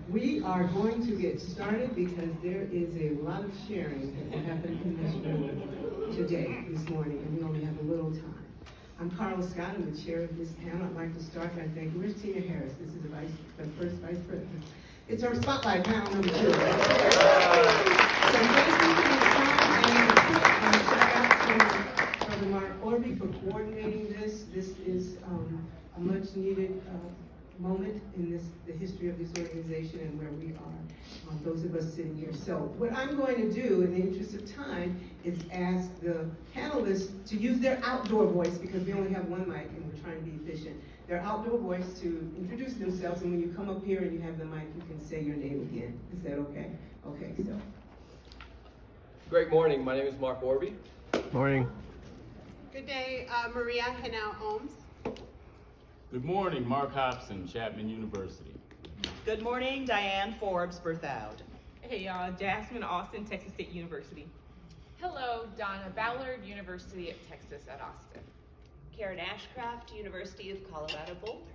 We are going to get started because there is a lot of sharing that will happen in this room today, this morning, and we only have a little time. I'm Carla Scott, I'm the chair of this panel. I'd like to start by thanking, where's Tina Harris? This is the first vice president. It's our spotlight panel number 2. So thank you for your time and shout out to Brother Mark Orby for coordinating this. This is a much needed moment in the history of this organization and where we are, those of us sitting here. So what I'm going to do in the interest of time is ask the panelists to use their outdoor voice, because we only have one mic and we're trying to be efficient. Their outdoor voice to introduce themselves, and when you come up here and you have the mic, you can say your name again. Is that okay? Okay, so. Great morning, my name is Mark Orby. Morning. Good day, Maria Henao Ohms. Good morning, Mark Hobson, Chapman University. Good morning, Diane Forbes Berthoud. Hey y'all, Jasmine Austin, Texas State University. Hello, Donna Ballard, University of Texas at Austin. Karen Ashcraft, University of Colorado Boulder.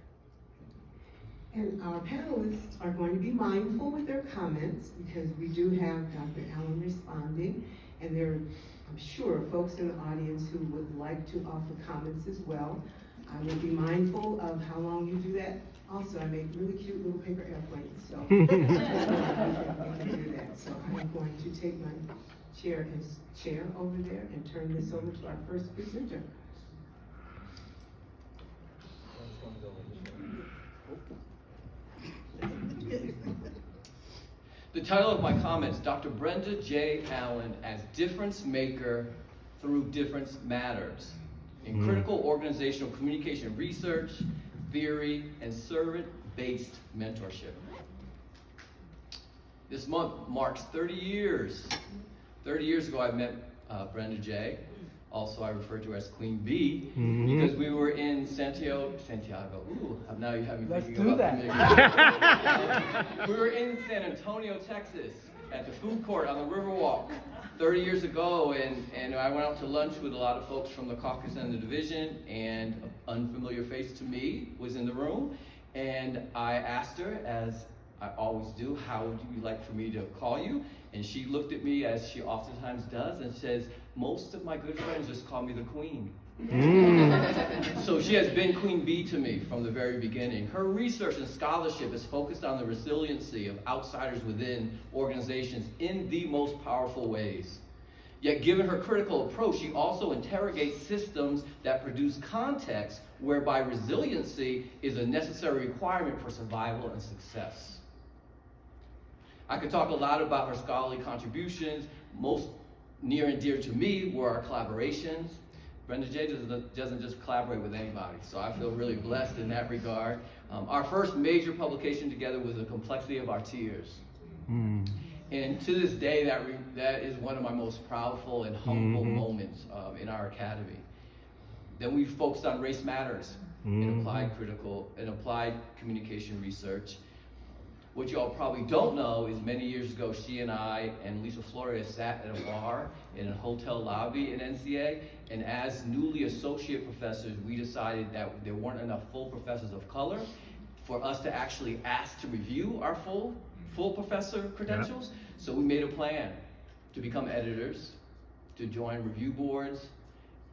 And our panelists are going to be mindful with their comments, because we do have Dr. Allen responding, and there are, I'm sure, folks in the audience who would like to offer comments as well. I will be mindful of how long you do that. Also, I make really cute little paper airplanes, so we can do that. So I'm going to take my chair as chair over there and turn this over to our first presenter. The title of my comments, Dr. Brenda J. Allen as Difference Maker Through Difference Matters in Critical Organizational Communication Research, Theory, and Servant-Based Mentorship. This month marks 30 years. 30 years ago I met Brenda J. Also I refer to her as Queen B, because we were in Santiago. Ooh, now you have me thinking about that. We were in San Antonio, Texas, at the food court on the Riverwalk 30 years ago, and I went out to lunch with a lot of folks from the caucus and the division, and an unfamiliar face to me was in the room, and I asked her, as I always do, how would you like for me to call you? And she looked at me, as she oftentimes does, and says, most of my good friends just call me the Queen. So she has been Queen Bee to me from the very beginning. Her research and scholarship is focused on the resiliency of outsiders within organizations in the most powerful ways. Yet given her critical approach, she also interrogates systems that produce context whereby resiliency is a necessary requirement for survival and success. I could talk a lot about her scholarly contributions. Most near and dear to me were our collaborations. Brenda J. doesn't just collaborate with anybody, so I feel really blessed in that regard. Our first major publication together was The Complexity of Our Tears. And to this day, that is one of my most proudful and humble moments in our academy. Then we focused on race matters in applied communication research. What you all probably don't know is many years ago, she and I and Lisa Flores sat at a bar in a hotel lobby in NCA, and as newly associate professors, we decided that there weren't enough full professors of color for us to actually ask to review our full professor credentials. Yep. So we made a plan to become editors, to join review boards,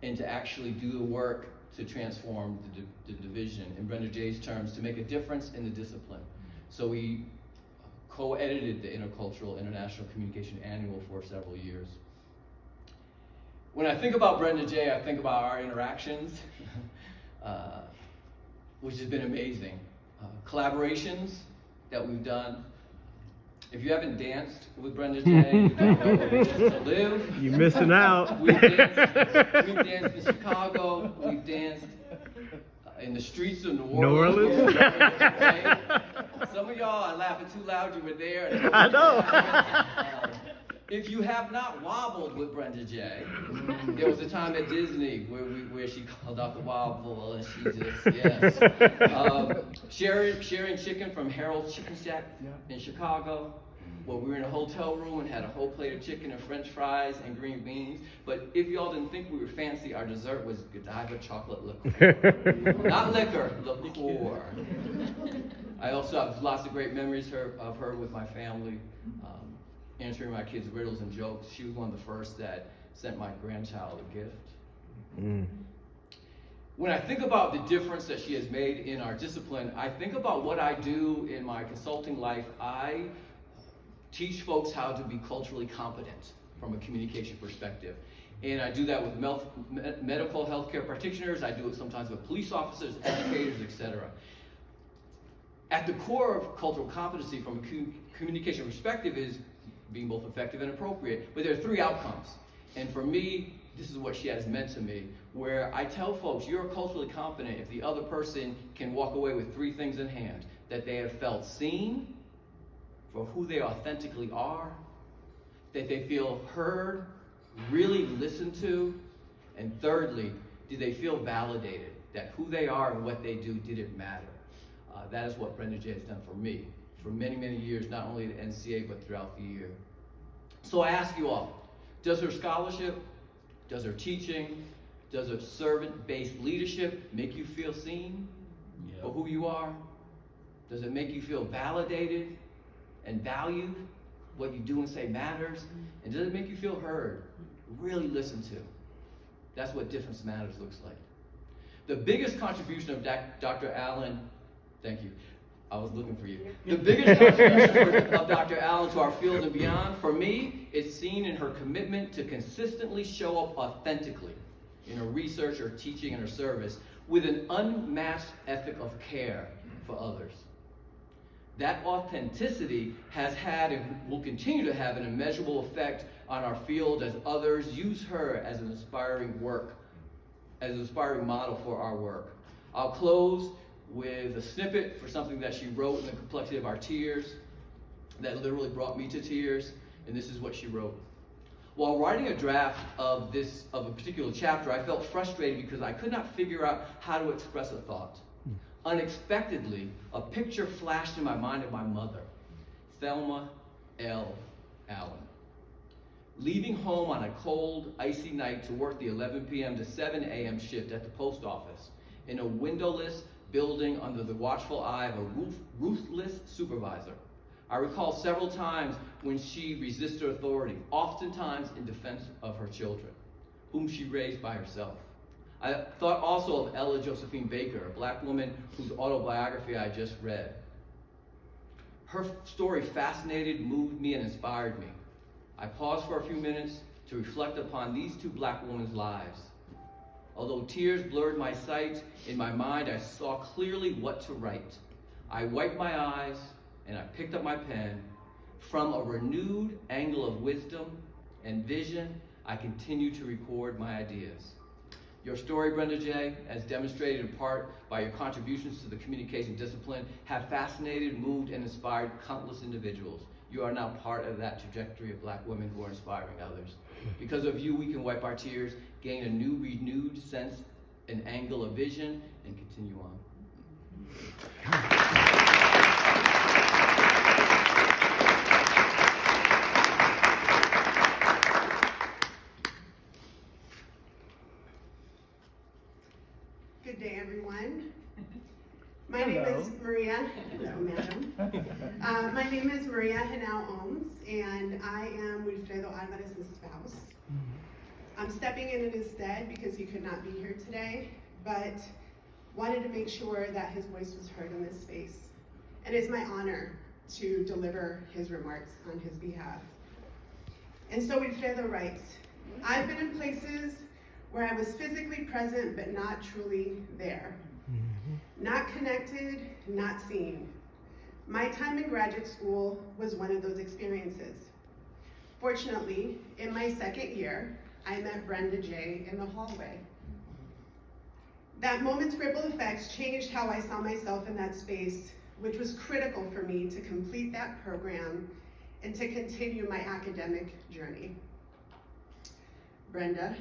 and to actually do the work to transform the division, in Brenda J's terms, to make a difference in the discipline. So we co-edited the Intercultural International Communication Annual for several years. When I think about Brenda J, I think about our interactions, which has been amazing. Collaborations that we've done. If you haven't danced with Brenda J, you don't know what it is to live. You're missing out. We've danced in Chicago. We've danced in the streets of New Orleans. Some of y'all are laughing too loud. You were there. I know. If you have not wobbled with Brenda J, there was a time at Disney where she called out the wobble, and she just, yes. Sharing chicken from Harold's Chicken Shack in Chicago, where we were in a hotel room and had a whole plate of chicken and french fries and green beans. But if y'all didn't think we were fancy, our dessert was Godiva chocolate liqueur. Not liquor, liqueur. I also have lots of great memories of her with my family, answering my kids' riddles and jokes. She was one of the first that sent my grandchild a gift. Mm. When I think about the difference that she has made in our discipline, I think about what I do in my consulting life. I teach folks how to be culturally competent from a communication perspective. And I do that with medical healthcare practitioners. I do it sometimes with police officers, educators, etc. At the core of cultural competency from a communication perspective is being both effective and appropriate. But there are three outcomes. And for me, this is what she has meant to me, where I tell folks, you're culturally competent if the other person can walk away with three things in hand: that they have felt seen for who they authentically are, that they feel heard, really listened to, and thirdly, do they feel validated, that who they are and what they do didn't matter. That is what Brenda J has done for me for many, many years, not only at NCA, but throughout the year. So I ask you all, does her scholarship, does her teaching, does her servant-based leadership make you feel seen for who you are? Does it make you feel validated and valued? What you do and say matters? And does it make you feel heard, really listened to? That's what Difference Matters looks like. The biggest contribution of Dr. Allen, thank you, I was looking for you. The biggest contribution of Dr. Allen to our field and beyond, for me, is seen in her commitment to consistently show up authentically in her research, her teaching, and her service with an unmatched ethic of care for others. That authenticity has had and will continue to have an immeasurable effect on our field as others use her as an inspiring model for our work. I'll close with a snippet for something that she wrote in The Complexity of Our Tears that literally brought me to tears, and this is what she wrote. While writing a draft of a particular chapter, I felt frustrated because I could not figure out how to express a thought. Unexpectedly, a picture flashed in my mind of my mother, Thelma L. Allen, leaving home on a cold, icy night to work the 11 p.m. to 7 a.m. shift at the post office in a windowless building under the watchful eye of a ruthless supervisor. I recall several times when she resisted authority, oftentimes in defense of her children, whom she raised by herself. I thought also of Ella Josephine Baker, a black woman whose autobiography I just read. Her story fascinated, moved me, and inspired me. I paused for a few minutes to reflect upon these two black women's lives. Although tears blurred my sight, in my mind I saw clearly what to write. I wiped my eyes and I picked up my pen. From a renewed angle of wisdom and vision, I continue to record my ideas. Your story, Brenda J., as demonstrated in part by your contributions to the communication discipline, have fascinated, moved, and inspired countless individuals. You are now part of that trajectory of black women who are inspiring others. Because of you, we can wipe our tears, gain a new, renewed sense and angle of vision, and continue on. Good day, everyone. My name is Maria. Hello, madam. My name is Maria Henao Ohms, and I am Wilfredo Alvarez's spouse. I'm stepping in his stead because he could not be here today, but wanted to make sure that his voice was heard in this space. And it's my honor to deliver his remarks on his behalf. And so Wilfredo writes, I've been in places where I was physically present but not truly there. Not connected, not seen. My time in graduate school was one of those experiences. Fortunately, in my second year, I met Brenda J. in the hallway. That moment's ripple effects changed how I saw myself in that space, which was critical for me to complete that program and to continue my academic journey. Brenda,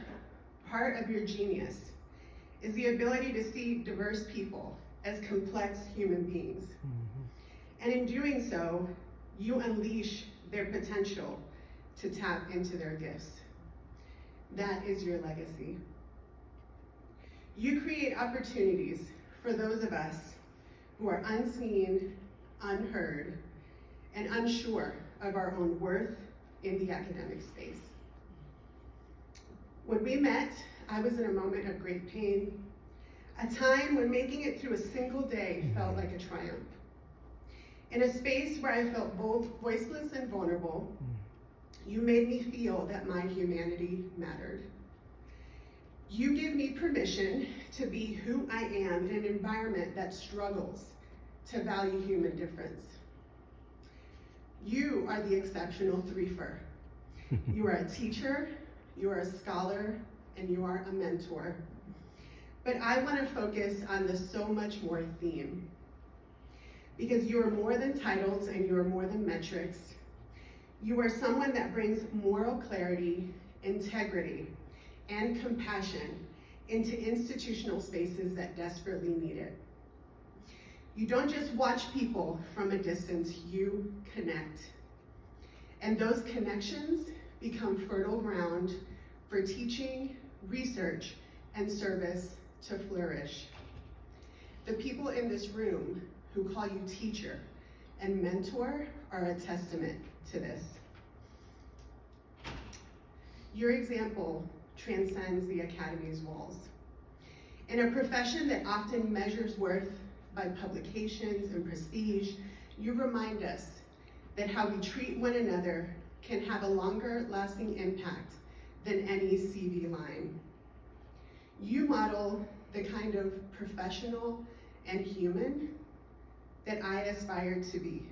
part of your genius is the ability to see diverse people as complex human beings. And in doing so, you unleash their potential to tap into their gifts. That is your legacy. You create opportunities for those of us who are unseen unheard, and unsure of our own worth in the academic space. When we met, I was in a moment of great pain, a time when making it through a single day felt like a triumph. In a space where I felt both voiceless and vulnerable, you made me feel that my humanity mattered. You give me permission to be who I am in an environment that struggles to value human difference. You are the exceptional threefer. You are a teacher, you are a scholar, and you are a mentor. But I want to focus on the so much more theme. Because you are more than titles and you are more than metrics. You are someone that brings moral clarity, integrity, and compassion into institutional spaces that desperately need it. You don't just watch people from a distance, you connect. And those connections become fertile ground for teaching, research, and service to flourish. The people in this room who call you teacher and mentor are a testament to this. Your example transcends the Academy's walls. In a profession that often measures worth by publications and prestige, you remind us that how we treat one another can have a longer lasting impact than any CV line. You model the kind of professional and human that I aspire to be.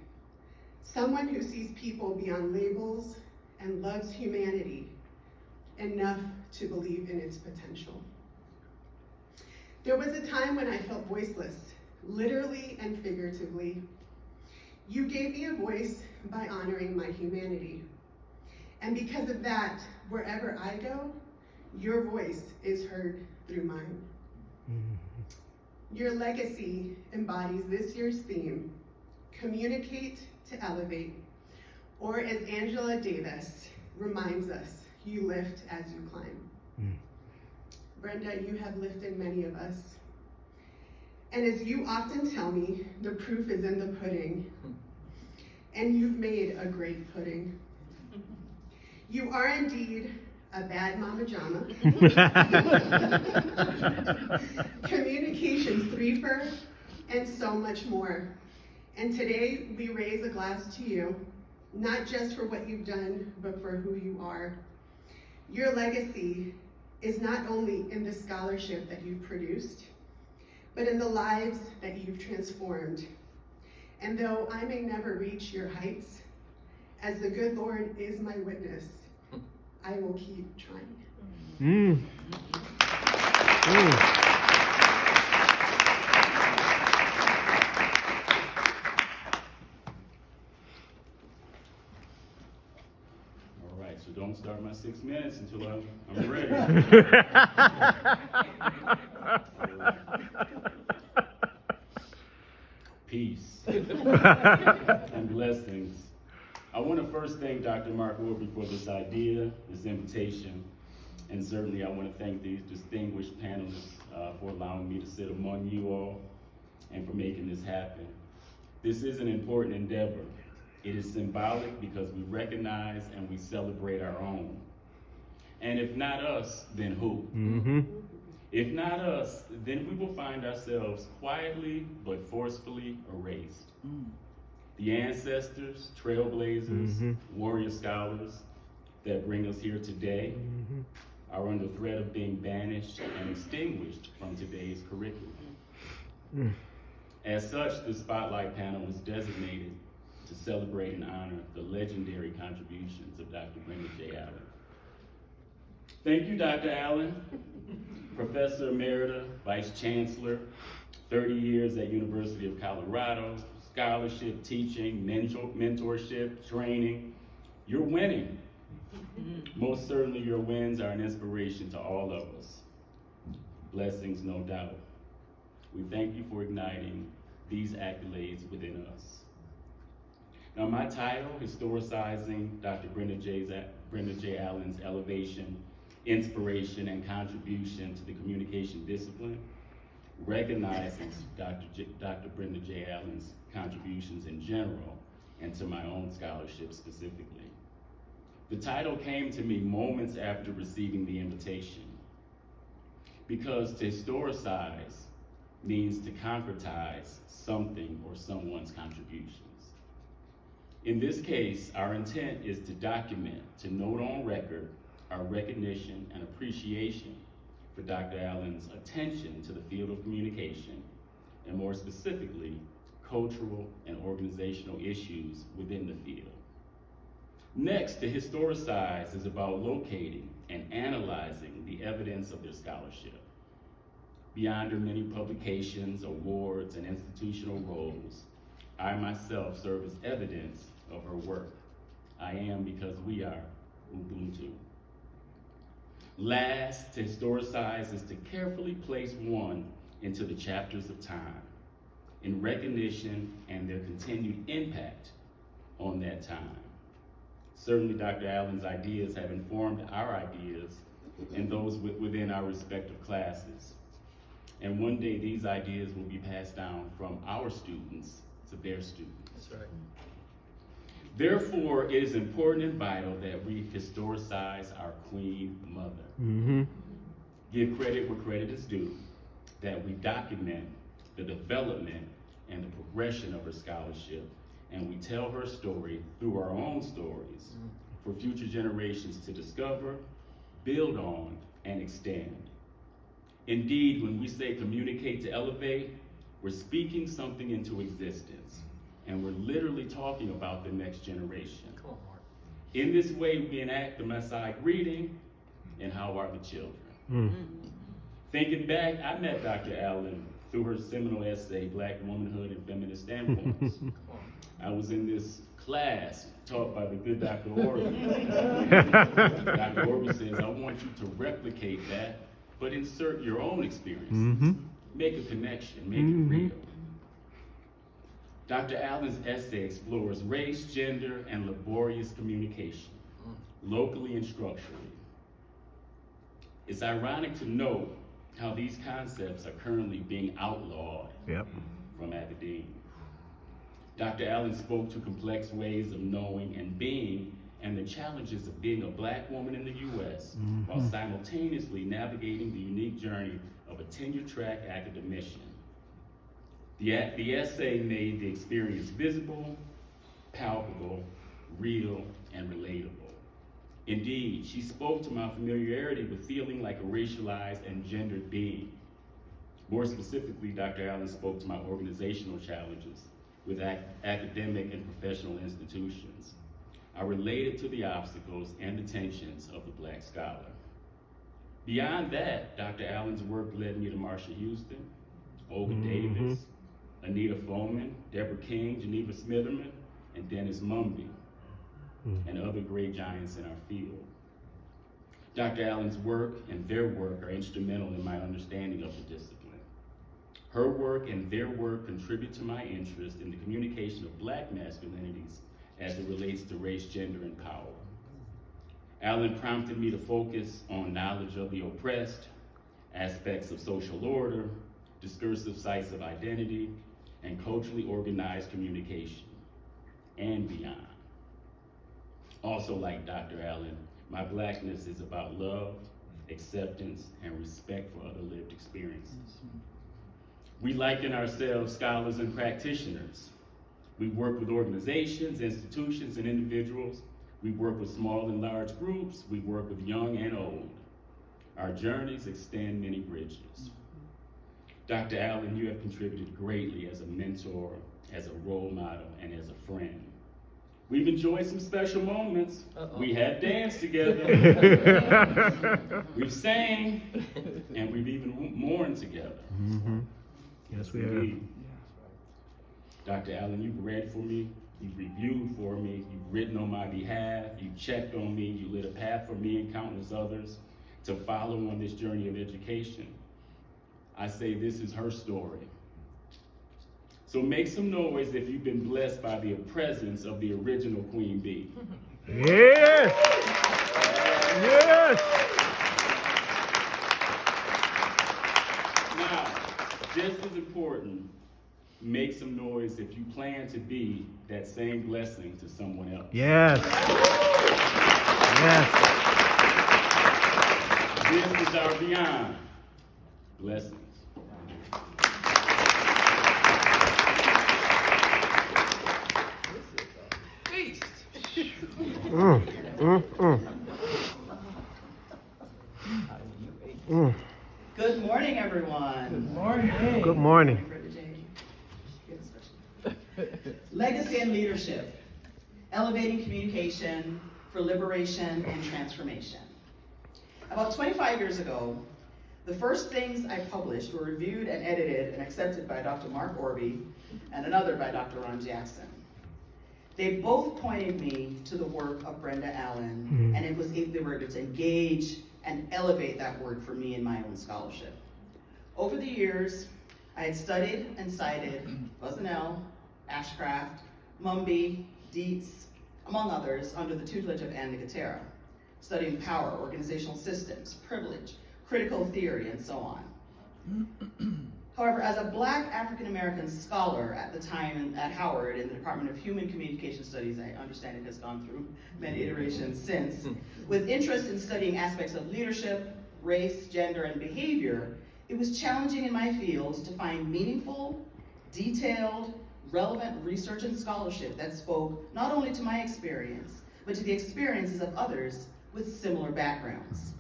Someone who sees people beyond labels and loves humanity enough to believe in its potential. There was a time when I felt voiceless, literally and figuratively. You gave me a voice by honoring my humanity. And because of that, wherever I go, your voice is heard through mine. Your legacy embodies this year's theme, communicate to elevate, or as Angela Davis reminds us, you lift as you climb. Brenda, you have lifted many of us. And as you often tell me, the proof is in the pudding. And you've made a great pudding. You are indeed a bad mama jama, communications threefer, and so much more. And today we raise a glass to you, not just for what you've done, but for who you are. Your legacy is not only in the scholarship that you've produced, but in the lives that you've transformed. And though I may never reach your heights, as the good Lord is my witness, I will keep trying. All right, so don't start my 6 minutes until I'm ready. Peace and blessings. I want to first thank Dr. Mark Orby for this idea, this invitation, and certainly I want to thank these distinguished panelists for allowing me to sit among you all and for making this happen. This is an important endeavor. It is symbolic because we recognize and we celebrate our own. And if not us, then who? If not us, then we will find ourselves quietly but forcefully erased. The ancestors, trailblazers, warrior scholars that bring us here today are under threat of being banished and extinguished from today's curriculum. As such, the Spotlight panel was designated to celebrate and honor the legendary contributions of Dr. Brenda J. Allen. Thank you, Dr. Allen, Professor Emerita, Vice Chancellor, 30 years at University of Colorado, scholarship, teaching, mentorship, training. You're winning. Most certainly your wins are an inspiration to all of us. Blessings, no doubt. We thank you for igniting these accolades within us. Now my title, historicizing Dr. Brenda J. Allen's elevation, inspiration, and contribution to the communication discipline, recognizes Dr. Brenda J. Allen's contributions in general and to my own scholarship specifically. The title came to me moments after receiving the invitation, because to historicize means to concretize something or someone's contributions. In this case, our intent is to document, to note on record, our recognition and appreciation for Dr. Allen's attention to the field of communication, and more specifically, cultural and organizational issues within the field. Next, to historicize is about locating and analyzing the evidence of their scholarship. Beyond her many publications, awards, and institutional roles, I myself serve as evidence of her work. I am because we are Ubuntu. Last, to historicize is to carefully place one into the chapters of time in recognition and their continued impact on that time. Certainly, Dr. Allen's ideas have informed our ideas and those within our respective classes. And one day these ideas will be passed down from our students to their students. That's right. Therefore, it is important and vital that we historicize our Queen Mother. Give credit where credit is due, that we document the development and the progression of her scholarship, and we tell her story through our own stories for future generations to discover, build on, and extend. Indeed, when we say communicate to elevate, we're speaking something into existence, and we're literally talking about the next generation. Come on, Mark. In this way, we enact the Messiah greeting, and how are the children? Thinking back, I met Dr. Allen through her seminal essay, Black Womanhood and Feminist Standpoints. I was in this class taught by the good Dr. Orby. Dr. Orby says, I want you to replicate that, but insert your own experiences. Make a connection, make it real. Dr. Allen's essay explores race, gender, and laborious communication, locally and structurally. It's ironic to note how these concepts are currently being outlawed from academia. Dr. Allen spoke to complex ways of knowing and being, and the challenges of being a Black woman in the U.S. while simultaneously navigating the unique journey of a tenure-track academician. The essay made the experience visible, palpable, real, and relatable. Indeed, she spoke to my familiarity with feeling like a racialized and gendered being. More specifically, Dr. Allen spoke to my organizational challenges with academic and professional institutions. I related to the obstacles and the tensions of the Black scholar. Beyond that, Dr. Allen's work led me to Marsha Houston, Olga Davis, Anita Foreman, Deborah King, Geneva Smitherman, and Dennis Mumby, and other great giants in our field. Dr. Allen's work and their work are instrumental in my understanding of the discipline. Her work and their work contribute to my interest in the communication of Black masculinities as it relates to race, gender, and power. Allen prompted me to focus on knowledge of the oppressed, aspects of social order, discursive sites of identity, and culturally organized communication, and beyond. Also, like Dr. Allen, my Blackness is about love, acceptance, and respect for other lived experiences. We liken ourselves scholars and practitioners. We work with organizations, institutions, and individuals. We work with small and large groups. We work with young and old. Our journeys extend many bridges. Dr. Allen, you have contributed greatly as a mentor, as a role model, and as a friend. We've enjoyed some special moments. We have danced together. We've sang, and we've even mourned together. Yes, we have. Indeed. Dr. Allen, you've read for me, you've reviewed for me, you've written on my behalf, you've checked on me, you lit a path for me and countless others to follow on this journey of education. I say this is her story. So make some noise if you've been blessed by the presence of the original Queen Bee. Yes! Yes! Now, just as important, make some noise if you plan to be that same blessing to someone else. Yes. Yes. This is our beyond. Blessings. Feast. Good morning, everyone. Good morning. Legacy and leadership, elevating communication for liberation and transformation. About 25 years ago, the first things I published were reviewed and edited and accepted by Dr. Mark Orby and another by Dr. Ron Jackson. They both pointed me to the work of Brenda Allen, and they were able to engage and elevate that work for me in my own scholarship. Over the years, I had studied and cited Buzzanell, Ashcraft, Mumby, Dietz, among others, under the tutelage of Anne Nicotera, studying power, organizational systems, privilege, critical theory, and so on. However, as a Black African-American scholar at the time at Howard in the Department of Human Communication Studies, I understand it has gone through many iterations since, with interest in studying aspects of leadership, race, gender, and behavior, it was challenging in my field to find meaningful, detailed, relevant research and scholarship that spoke not only to my experience, but to the experiences of others with similar backgrounds.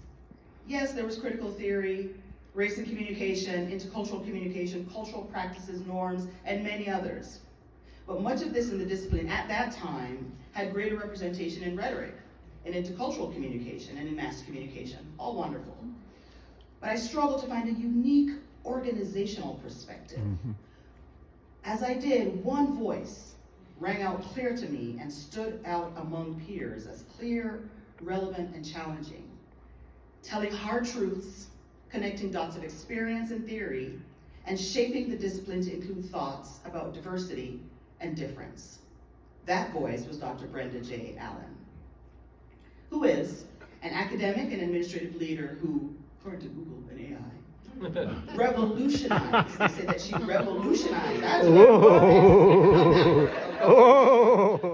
Yes, there was critical theory, race and communication, intercultural communication, cultural practices, norms, and many others. But much of this in the discipline at that time had greater representation in rhetoric, in intercultural communication, and in mass communication, all wonderful. But I struggled to find a unique organizational perspective. As I did, one voice rang out clear to me and stood out among peers as clear, relevant, and challenging, telling hard truths, connecting dots of experience and theory, and shaping the discipline to include thoughts about diversity and difference. That voice was Dr. Brenda J. Allen, who is an academic and administrative leader who, according to Google and AI, revolutionized. They said that she revolutionized. That's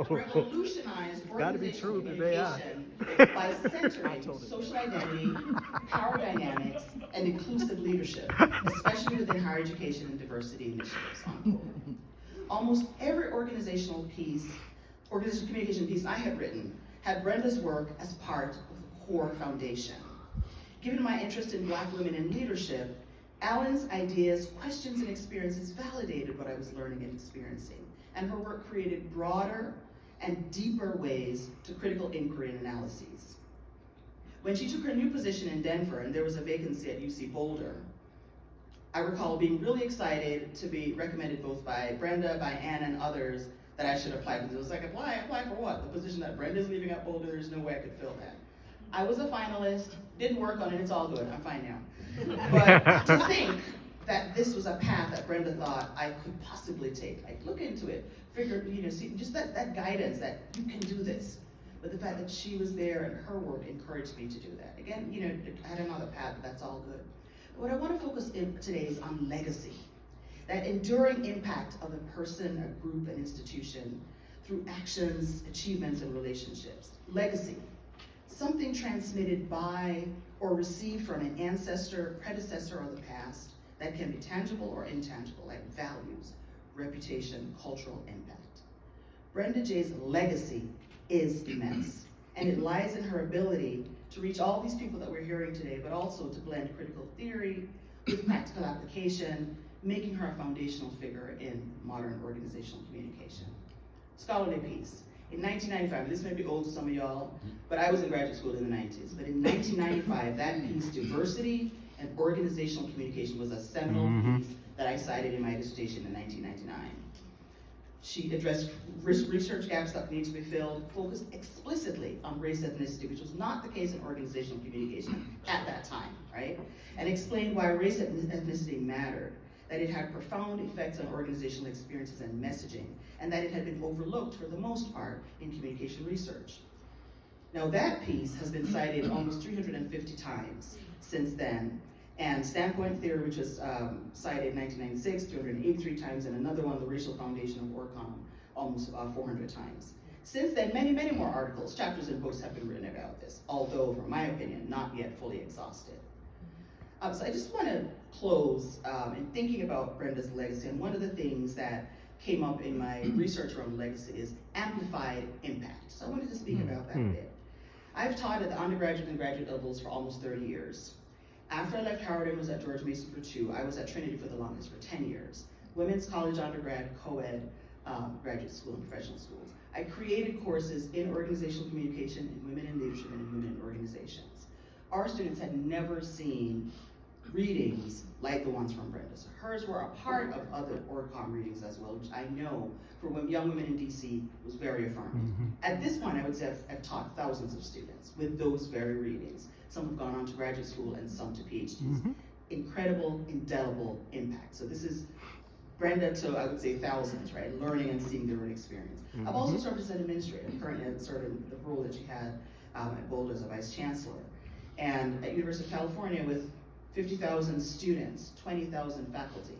revolutionized organizational communication by centering social identity, power dynamics, and inclusive leadership, especially within higher education and diversity initiatives. Unquote. Almost every organizational communication piece I have written had Brenda's work as part of the core foundation. Given my interest in Black women in leadership, Allen's ideas, questions, and experiences validated what I was learning and experiencing, and her work created broader and deeper ways to critical inquiry and analyses. When she took her new position in Denver and there was a vacancy at UC Boulder, I recall being really excited to be recommended both by Brenda, by Anne, and others that I should apply for. It was like, apply for what? The position that Brenda's leaving at Boulder, there's no way I could fill that. I was a finalist, didn't work on it, it's all good, I'm fine now. But to think that this was a path that Brenda thought I could possibly take, like look into it, figure, see, just that guidance that you can do this. But the fact that she was there and her work encouraged me to do that. Again, I had another path, but that's all good. But what I want to focus in today is on legacy, that enduring impact of a person, a group, an institution through actions, achievements, and relationships. Legacy. Something transmitted by or received from an ancestor, predecessor, or the past that can be tangible or intangible, like values, reputation, cultural impact. Brenda J's legacy is immense, and it lies in her ability to reach all these people that we're hearing today, but also to blend critical theory with practical application, making her a foundational figure in modern organizational communication. Scholarly piece. In 1995, this may be old to some of y'all, but I was in graduate school in the 90s. But in 1995, that piece, Diversity and Organizational Communication, was a seminal piece that I cited in my dissertation in 1999. She addressed research gaps that need to be filled, focused explicitly on race ethnicity, which was not the case in organizational communication at that time, right? And explained why race and ethnicity mattered, that it had profound effects on organizational experiences and messaging, and that it had been overlooked for the most part in communication research. Now that piece has been cited almost 350 times since then, And standpoint theory, which was cited in 1996, 383 times, and another one, the racial foundation of Orcon, almost 400 times. Since then, many, many more articles, chapters, and books have been written about this, although, from my opinion, not yet fully exhausted. So I just want to close in thinking about Brenda's legacy, and one of the things that came up in my research around legacy is amplified impact. So I wanted to speak about that a bit. I've taught at the undergraduate and graduate levels for almost 30 years. After I left Howard and was at George Mason for 2, I was at Trinity for the longest, for 10 years. Women's college, undergrad, co-ed, graduate school, and professional schools. I created courses in organizational communication, in women in leadership, and in women in organizations. Our students had never seen readings like the ones from Brenda. So hers were a part of other ORCOM readings as well, which I know for young women in DC was very affirming. At this point, I would say I've taught thousands of students with those very readings. Some have gone on to graduate school and some to PhDs. Incredible, indelible impact. So this is Brenda to, I would say, thousands, right? Learning and seeing their own experience. I've also served as an administrator, currently sort of the role that she had at Boulder as a vice chancellor. And at University of California with 50,000 students, 20,000 faculty,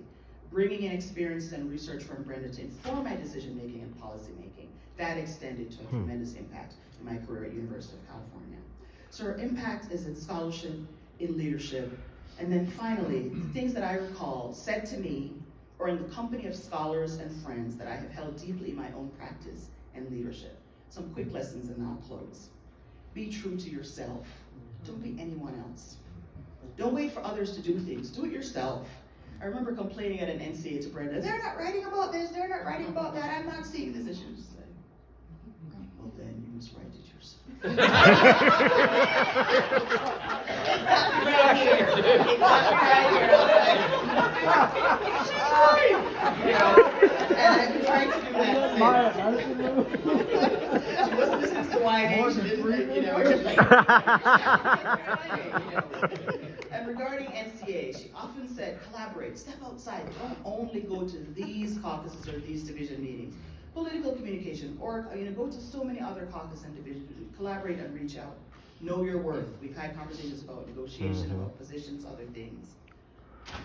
bringing in experiences and research from Brenda to inform my decision making and policy making. That extended to a tremendous impact in my career at University of California. So her impact is in scholarship, in leadership, and then finally, the things that I recall said to me or in the company of scholars and friends that I have held deeply in my own practice and leadership. Some quick lessons and I'll close. Be true to yourself. Don't be anyone else. Don't wait for others to do things. Do it yourself. I remember complaining at an NCA to Brenda, they're not writing about this, they're not writing about that, I'm not seeing this. And she just said, well then you must write it yourself. It got me right here. It got me right here. She's right. You know, and I've been trying to do that since. She wasn't listening to the YA, she didn't, you know. And regarding NCA, she often said, collaborate, step outside, don't only go to these caucuses or these division meetings. Political communication, or go to so many other caucus and division, collaborate and reach out. Know your worth. We've had conversations about negotiation, about positions, other things.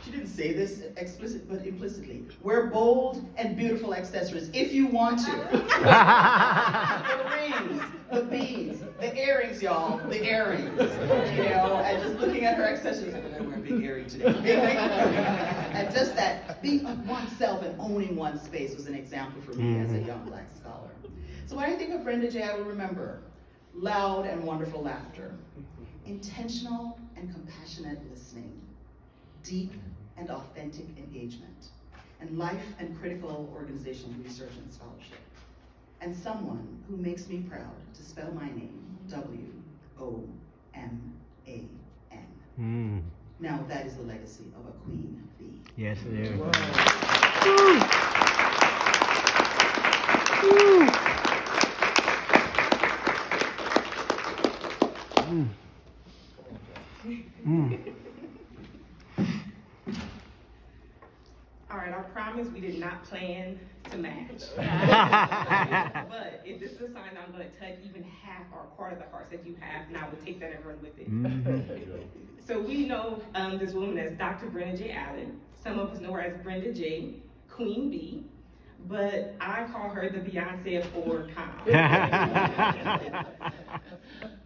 She didn't say this explicit, but implicitly. Wear bold and beautiful accessories if you want to. The rings, the beads, the earrings, y'all, the earrings. And just looking at her accessories, I'm gonna wear a big earring today. And just that being oneself and owning one's space was an example for me as a young Black scholar. So when I think of Brenda J, I will remember loud and wonderful laughter, intentional and compassionate listening, deep and authentic engagement, and life and critical organizational research and scholarship, and someone who makes me proud to spell my name, W-O-M-A-N. Now that is the legacy of a Queen Bee. Yes, it is. All right, I promise we did not plan to match. But if this is a sign I'm going to touch even half or a quarter of the hearts that you have, and I will take that and run with it. So we know this woman as Dr. Brenda J. Allen. Some of us know her as Brenda J. Queen Bee, but I call her the Beyonce of ORCOM.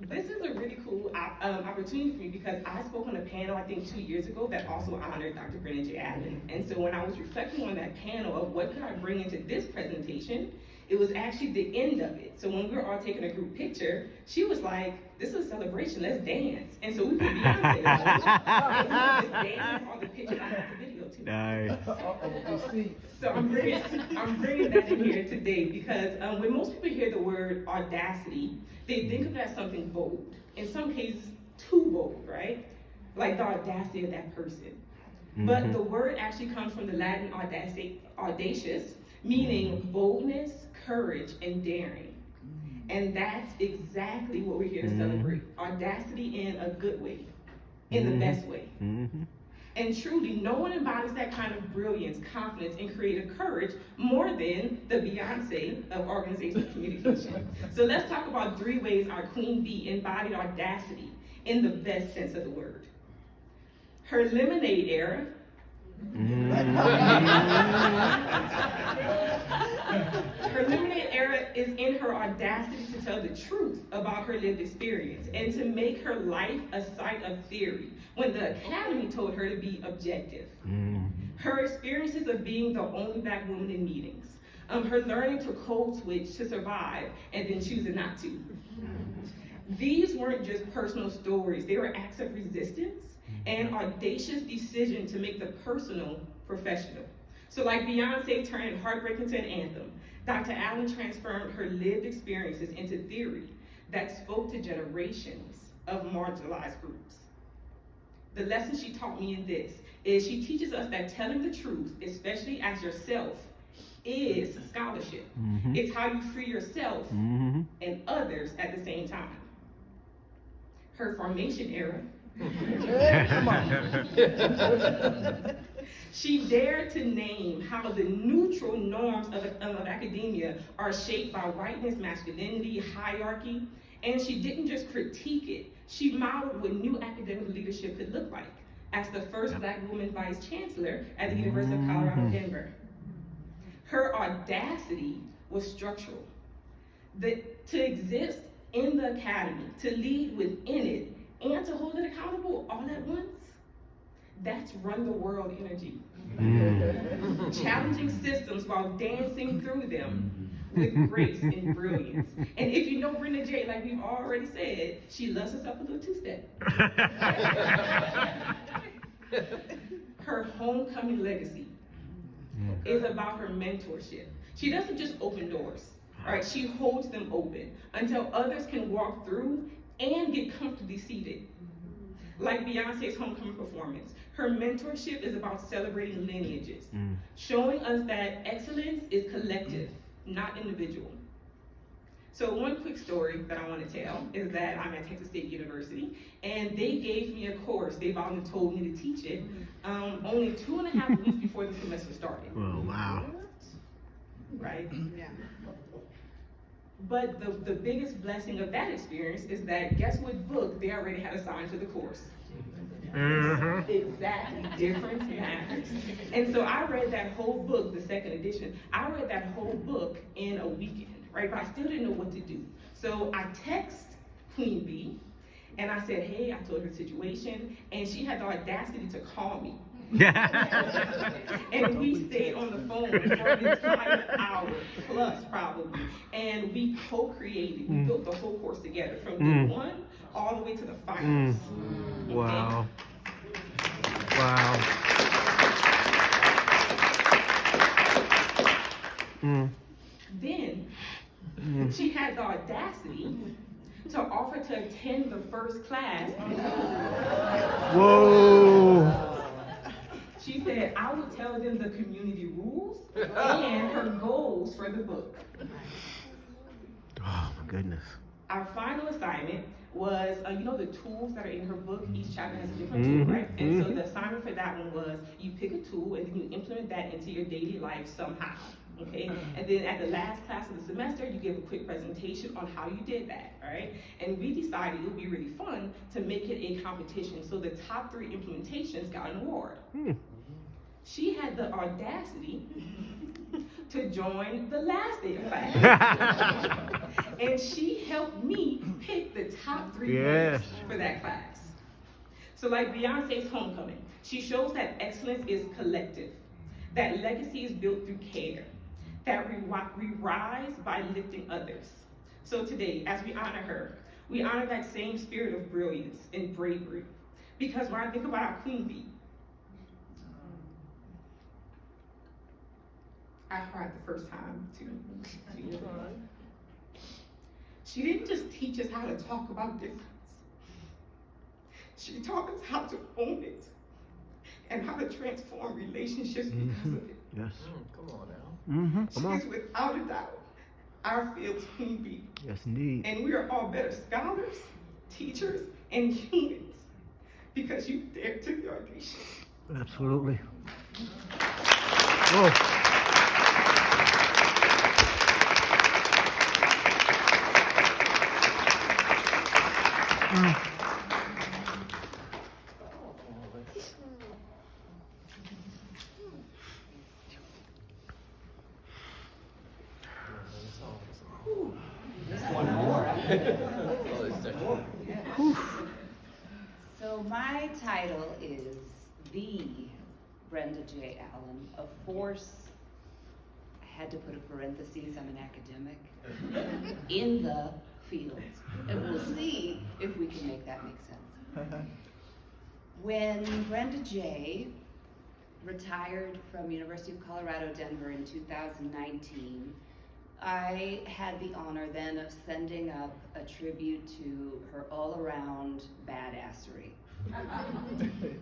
This is a really cool opportunity for me because I spoke on a panel, I think 2 years ago, that also honored Dr. Brenda J. Allen. And so when I was reflecting on that panel of what could I bring into this presentation, it was actually the end of it. So when we were all taking a group picture, she was like, this is a celebration, let's dance. And so we put Beyonce on. And we were just dancing all the pictures, I have the video too. Nice. So I'm bringing that in here today because when most people hear the word audacity, they think of it as something bold. In some cases, too bold, right? Like the audacity of that person. But the word actually comes from the Latin audacious, meaning boldness, courage, and daring. And that's exactly what we're here to celebrate. Audacity in a good way, in the best way. And truly, no one embodies that kind of brilliance, confidence, and creative courage more than the Beyonce of organizational communication. So let's talk about 3 ways our Queen Bee embodied audacity in the best sense of the word. Her lemonade era. Her lemonade era is in her audacity to tell the truth about her lived experience and to make her life a site of theory when the academy told her to be objective. Her experiences of being the only black woman in meetings. Her learning to code switch to survive and then choosing not to. These weren't just personal stories, they were acts of resistance and audacious decision to make the personal professional. So like Beyonce turned heartbreak into an anthem, Dr. Allen transformed her lived experiences into theory that spoke to generations of marginalized groups. The lesson she taught me in this is she teaches us that telling the truth, especially as yourself, is scholarship. It's how you free yourself and others at the same time. Her formation era. She dared to name how the neutral norms of academia are shaped by whiteness, masculinity, hierarchy, and she didn't just critique it, she modeled what new academic leadership could look like as the first black woman vice chancellor at the University of Colorado, Denver. Her audacity was structural. To exist in the academy, to lead within it, and to hold it accountable all at once, that's run the world energy. Challenging systems while dancing through them with grace and brilliance. And if you know Brenda J, like we've already said, she loves herself a little two-step. Her homecoming legacy is about her mentorship. She doesn't just open doors, right? She holds them open until others can walk through and get comfortably seated. Like Beyonce's homecoming performance, her mentorship is about celebrating lineages, showing us that excellence is collective, not individual. So one quick story that I want to tell is that I'm at Texas State University, and they gave me a course. They volunteered told me to teach it only 2.5 weeks before the semester started. Oh, wow. Right? Yeah. But the biggest blessing of that experience is that guess what book they already had assigned to the course? Exactly, difference matters. And so I read that whole book, the second edition, I read that whole book in a weekend, right? But I still didn't know what to do. So I text Queen Bee, and I said, hey, I told her the situation, and she had the audacity to call me. And we stayed on the phone for an entire hour plus probably, and we co-created, we built the whole course together from day one all the way to the finals. Wow. Wow. Then she had the audacity to offer to attend the first class. Whoa. She said, I would tell them the community rules and her goals for the book. Oh, my goodness. Our final assignment was, you know the tools that are in her book, each chapter has a different tool, right? And so the assignment for that one was, you pick a tool and then you implement that into your daily life somehow, okay? And then at the last class of the semester, you give a quick presentation on how you did that, all right? And we decided it would be really fun to make it a competition, so the top 3 implementations got an award. She had the audacity to join the last day of class. And she helped me pick the top 3 winners for that class. So like Beyonce's homecoming, she shows that excellence is collective, that legacy is built through care, that we rise by lifting others. So today, as we honor her, we honor that same spirit of brilliance and bravery. Because when I think about our Queen Bee, I cried the first time 2 years ago. She didn't just teach us how to talk about difference. She taught us how to own it and how to transform relationships because of it. Yes. Come on now. She is without a doubt our field's Queen Bee. Yes, indeed. And we are all better scholars, teachers, and humans because you dared to be audacious. Absolutely. Whoa. One more. Oh, it's different. So my title is The Brenda J. Allen, a force, I had to put a parentheses, I'm an academic, in the field. And we'll see if we can make that make sense. When Brenda J. retired from University of Colorado, Denver in 2019, I had the honor then of sending up a tribute to her all-around badassery.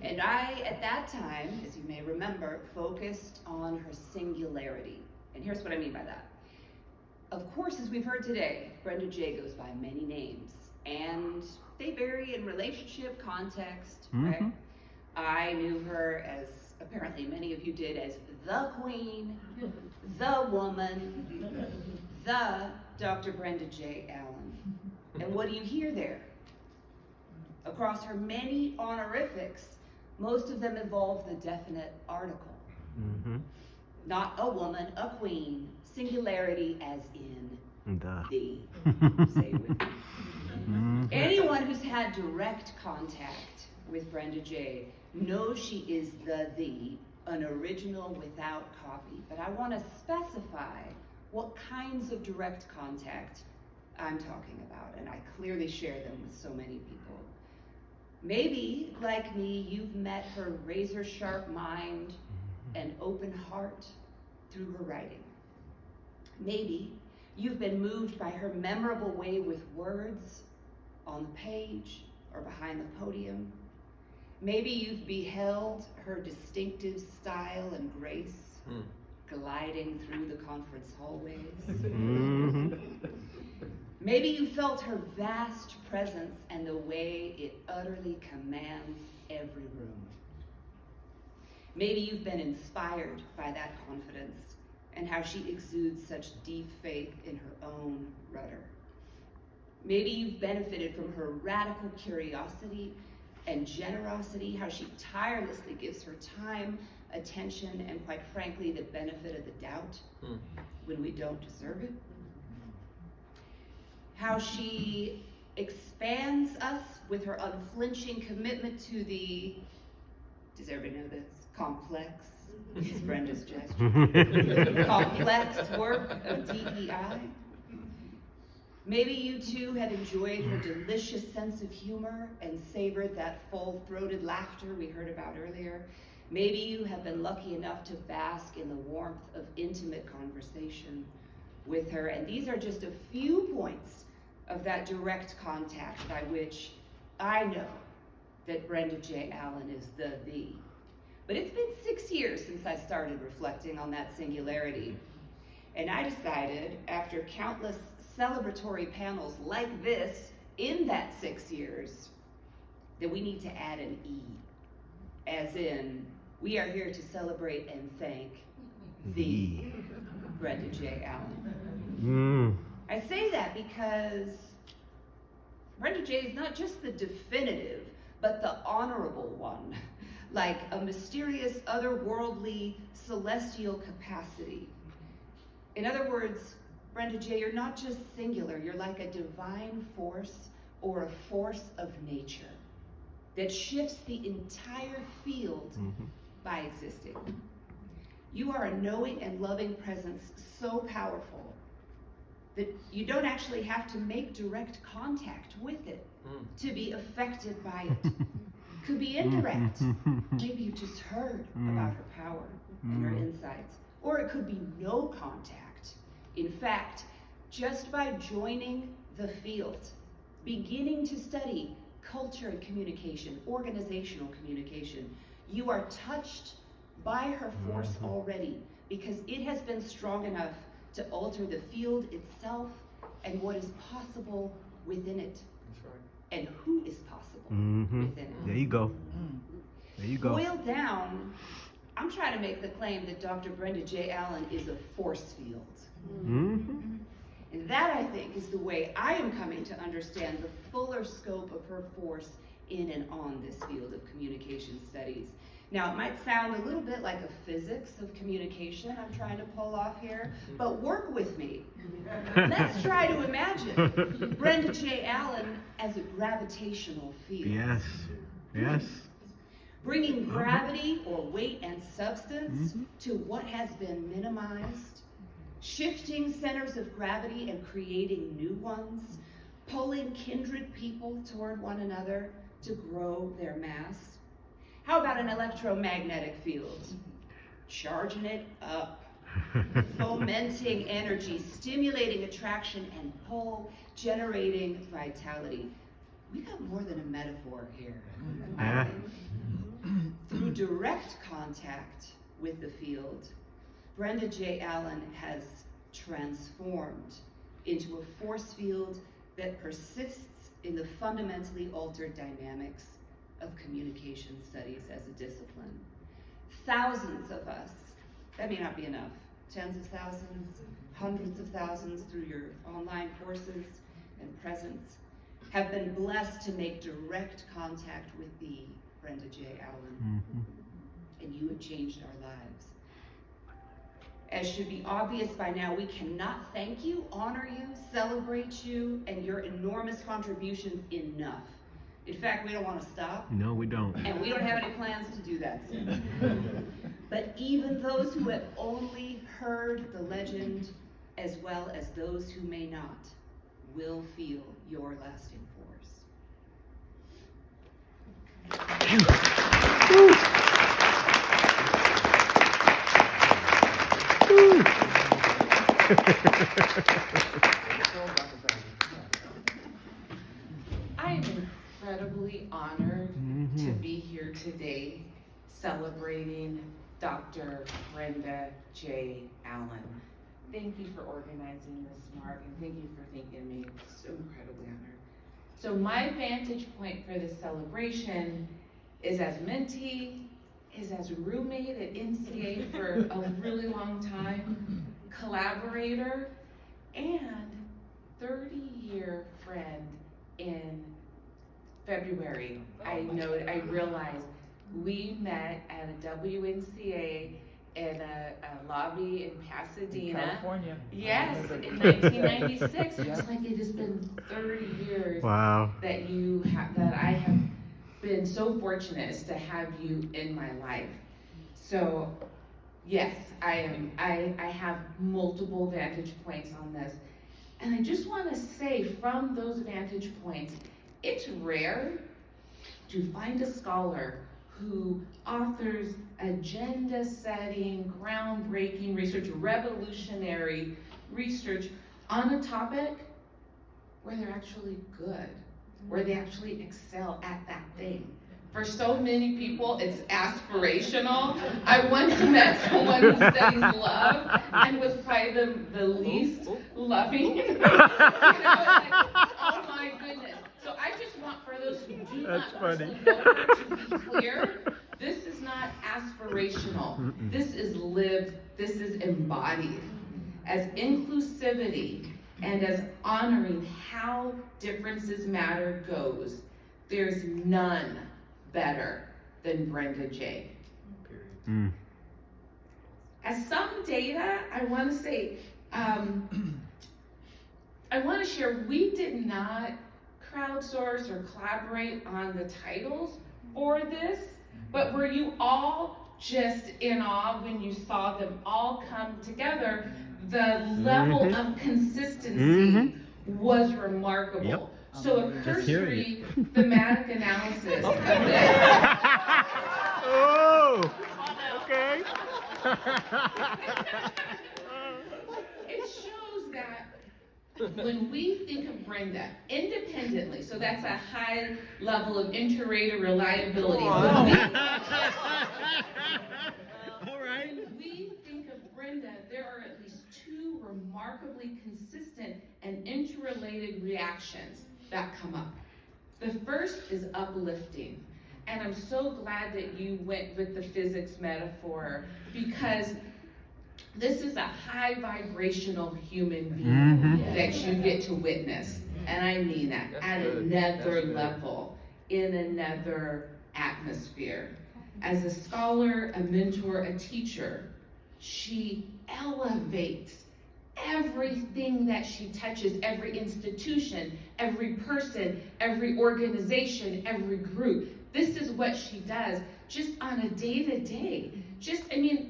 And I, at that time, as you may remember, focused on her singularity. And here's what I mean by that. Of course, as we've heard today, Brenda J. goes by many names, and they vary in relationship, context, right? I knew her, as apparently many of you did, as the Queen, the woman, the Dr. Brenda J. Allen. And what do you hear there? Across her many honorifics, most of them involve the definite article. Not a woman, a queen, singularity as in the. Say it with me. Anyone who's had direct contact with Brenda J. knows she is the, an original without copy. But I want to specify what kinds of direct contact I'm talking about, and I clearly share them with so many people. Maybe, like me, you've met her razor-sharp mind and open heart through her writing. Maybe you've been moved by her memorable way with words on the page or behind the podium. Maybe you've beheld her distinctive style and grace gliding through the conference hallways. Maybe you felt her vast presence and the way it utterly commands every room. Maybe you've been inspired by that confidence and how she exudes such deep faith in her own rudder. Maybe you've benefited from her radical curiosity and generosity, how she tirelessly gives her time, attention, and quite frankly, the benefit of the doubt when we don't deserve it. How she expands us with her unflinching commitment to the, does everybody know this? Complex, it's Brenda's gesture. Complex work of DEI. Maybe you too have enjoyed her delicious sense of humor and savored that full-throated laughter we heard about earlier. Maybe you have been lucky enough to bask in the warmth of intimate conversation with her. And these are just a few points of that direct contact by which I know that Brenda J. Allen is the. But it's been 6 years since I started reflecting on that singularity. And I decided, after countless celebratory panels like this in that 6 years, that we need to add an E, as in, we are here to celebrate and thank the Brenda J. Allen. I say that because Brenda J. is not just the definitive, but the honorable one, like a mysterious, otherworldly, celestial capacity. In other words, Brenda J., you're not just singular, you're like a divine force or a force of nature that shifts the entire field by existing. You are a knowing and loving presence so powerful that you don't actually have to make direct contact with it to be affected by it. Could be indirect. Maybe you just heard about her power and her insights. Or it could be no contact. In fact, just by joining the field, beginning to study culture and communication, organizational communication, you are touched by her force already, because it has been strong enough to alter the field itself and what is possible within it. That's right. And who is possible within it. There you go. There you go. Boiled down, I'm trying to make the claim that Dr. Brenda J. Allen is a force field. And that, I think, is the way I am coming to understand the fuller scope of her force in and on this field of communication studies. Now, it might sound a little bit like a physics of communication I'm trying to pull off here, but work with me. Let's try to imagine Brenda J. Allen as a gravitational field. Yes. Yes. Bringing gravity or weight and substance to what has been minimized, shifting centers of gravity and creating new ones, pulling kindred people toward one another to grow their mass. How about an electromagnetic field? Charging it up, fomenting energy, stimulating attraction and pull, generating vitality. We got more than a metaphor here. Yeah. Through direct contact with the field, Brenda J. Allen has transformed into a force field that persists in the fundamentally altered dynamics of communication studies as a discipline. Thousands of us, that may not be enough, tens of thousands, hundreds of thousands through your online courses and presence, have been blessed to make direct contact with thee, Brenda J. Allen, and you have changed our lives. As should be obvious by now, we cannot thank you, honor you, celebrate you, and your enormous contributions enough. In fact, we don't want to stop. No, we don't. And we don't have any plans to do that soon. But even those who have only heard the legend, as well as those who may not, will feel your lasting I am incredibly honored to be here today celebrating Dr. Brenda J. Allen. Thank you for organizing this, Mark, and thank you for thinking me. So incredibly honored. So my vantage point for this celebration is as mentee, is as a roommate at NCA for a really long time, collaborator, and 30-year friend in February. I realized we met at a WNCA in a lobby in Pasadena. California. Yes, in 1996. It's like it has been 30 years Wow. that I have been so fortunate as to have you in my life. So yes, I have multiple vantage points on this. And I just want to say from those vantage points, it's rare to find a scholar who authors agenda-setting, groundbreaking research, revolutionary research on a topic where they're actually good, where they actually excel at that thing. For so many people, it's aspirational. I once met someone who studies love and was probably the least loving. You know, like, oh my goodness. So I just want for those who do That's not funny. know her to be clear, this is not aspirational. This is lived, this is embodied. As inclusivity and as honoring how differences matter goes, there's none better than Brenda J. As some data, I want to say, I want to share, we did not crowdsource or collaborate on the titles for this, but were you all just in awe when you saw them all come together? The level of consistency was remarkable. Yep. So a cursory thematic analysis of this. Oh, okay. It shows that when we think of Brenda independently, so that's a high level of inter-rater reliability. All right. We think of Brenda, there are at least two remarkably consistent and interrelated reactions that come up. The first is uplifting. And I'm so glad that you went with the physics metaphor, because this is a high vibrational human being that you get to witness. And I mean that at another level, in another atmosphere. as a scholar, a mentor, a teacher, she elevates everything that she touches, every institution, every person, every organization, every group. This is what she does just on a day-to-day.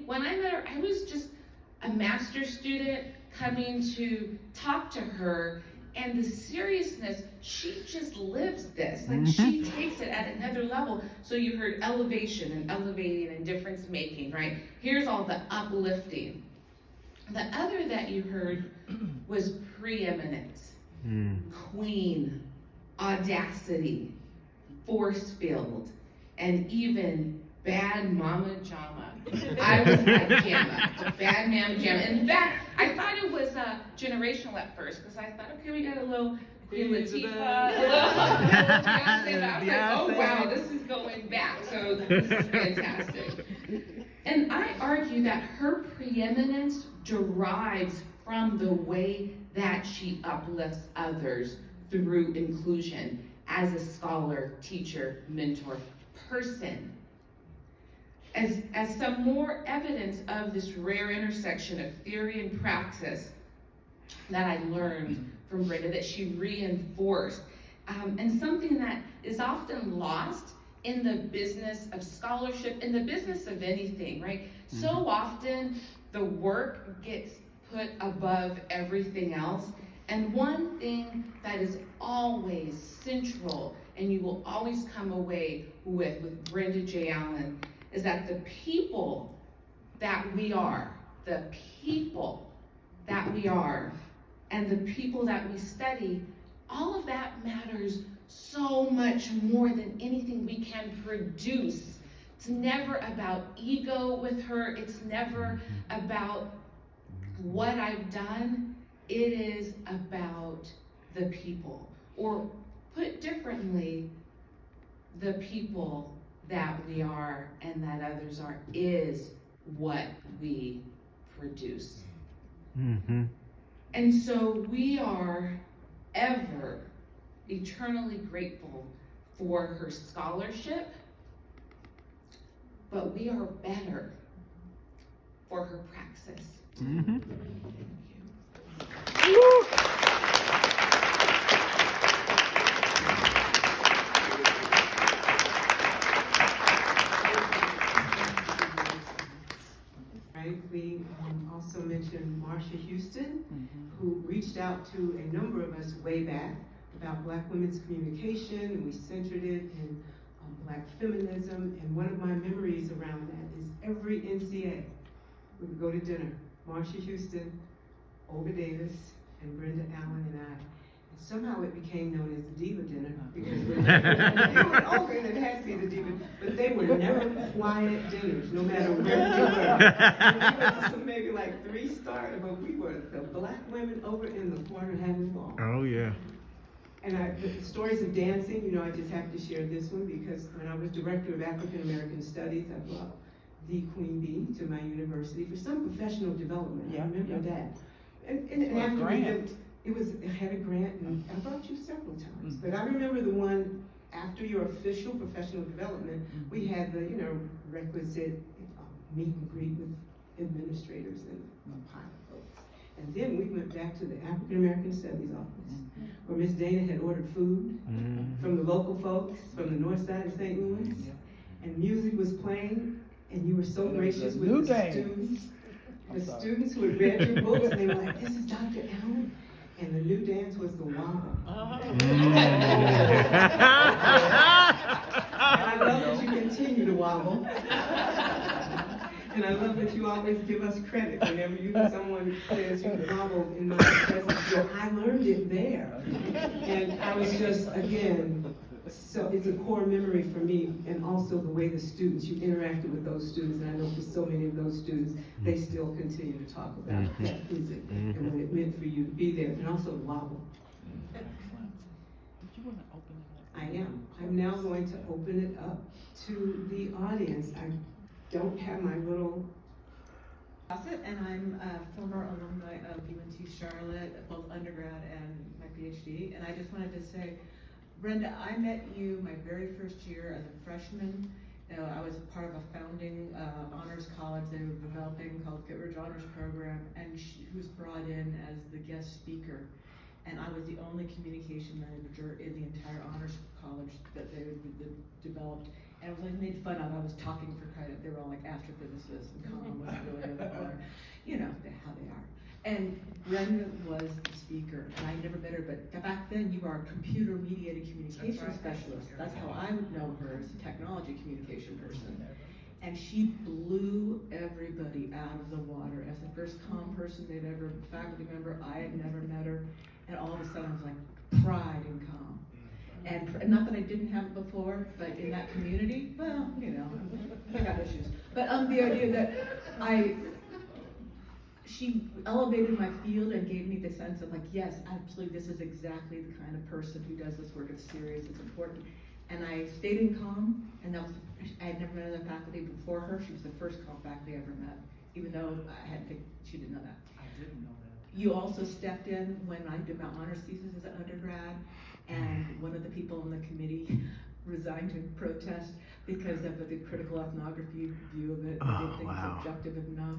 When I met her, I was just a master's student coming to talk to her, and the seriousness, she just lives this. Like, she takes it at another level. So you heard elevation and elevating and difference making, right? Here's all the uplifting. The other that you heard was preeminence, queen, audacity, force field, and even bad mama jama. I was like Jamma, bad mama jama. In fact, I thought it was generational at first, because I thought, okay, we got a little Queen Latifah, a little Beyonce, but I was like, oh wow, this is going back, so this is fantastic. And I argue that her preeminence derives from the way that she uplifts others through inclusion as a scholar, teacher, mentor, person. As some more evidence of this rare intersection of theory and praxis that I learned from Brenda, that she reinforced, and something that is often lost in the business of scholarship, in the business of anything, right? So often the work gets put above everything else. And one thing that is always central, and you will always come away with Brenda J. Allen, is that the people that we are, and the people that we study, all of that matters so much more than anything we can produce. It's never about ego with her. It's never about what I've done. It is about the people. Or put differently, the people that we are and that others are is what we produce. And so we are ever eternally grateful for her scholarship, but we are better for her praxis. Right? We also mentioned Marcia Houston, who reached out to a number of us way back about Black women's communication, and we centered it in Black feminism. And one of my memories around that is every NCA, we would go to dinner. Marcia Houston, Olga Davis, and Brenda Allen and I. And somehow it became known as the Diva Dinner, because we were Olga, and it had to be the Diva, but they were never quiet dinners, no matter where we were. And we went to some maybe like 3-star, but we were the Black women over in the corner having ball. Oh, yeah. And the stories of dancing, I just have to share this one, because when I was director of African American Studies, I brought the Queen Bee to my university for some professional development. I remember that. And after it had a grant, and I brought you several times. But I remember the one after your official professional development, we had the requisite meet and greet with administrators and pilot folks. And then we went back to the African American Studies office, where Miss Dana had ordered food from the local folks from the north side of St. Louis, and music was playing, and you were so gracious with the students. The students who had read your books, and they were like, "This is Dr. Allen," and the new dance was the wobble. And I love that you continue to wobble. And I love that you always give us credit whenever someone says you wobbled in my presence. Well, I learned it there. And I was just, again, so it's a core memory for me, and also the way the students, you interacted with those students, and I know for so many of those students, they still continue to talk about that music and what it meant for you to be there, and also the wobble. I am. I'm now going to open it up to the audience. I don't have my little... And I'm a former alumni of UNC Charlotte, both undergrad and my PhD, and I just wanted to say, Brenda, I met you my very first year as a freshman, I was part of a founding honors college they were developing called Get Rich Honors Program, and she was brought in as the guest speaker. And I was the only communication manager in the entire honors college that they developed. And it was like made fun of. I was talking for credit. They were all like astrophysicists and comm was really or, you know, how they are. And Brenda was the speaker, and I never met her, but back then you are a computer-mediated communication specialist. That's how I would know her, as a technology communication person. And she blew everybody out of the water. As the first comm person they'd ever, faculty member, I had never met her, and all of a sudden I was like, pride in comm. And not that I didn't have it before, but in that community, well, you know, I got issues. But the idea that she elevated my field and gave me the sense of like, yes, absolutely, this is exactly the kind of person who does this work. It's serious, it's important. And I stayed in comm, and that was, I had never met another faculty before her. She was the first comm faculty I ever met, even though she didn't know that. I didn't know that. You also stepped in when I did my honors thesis as an undergrad, and one of the people on the committee resigned in protest because of the critical ethnography view of it. They didn't think it was objective enough.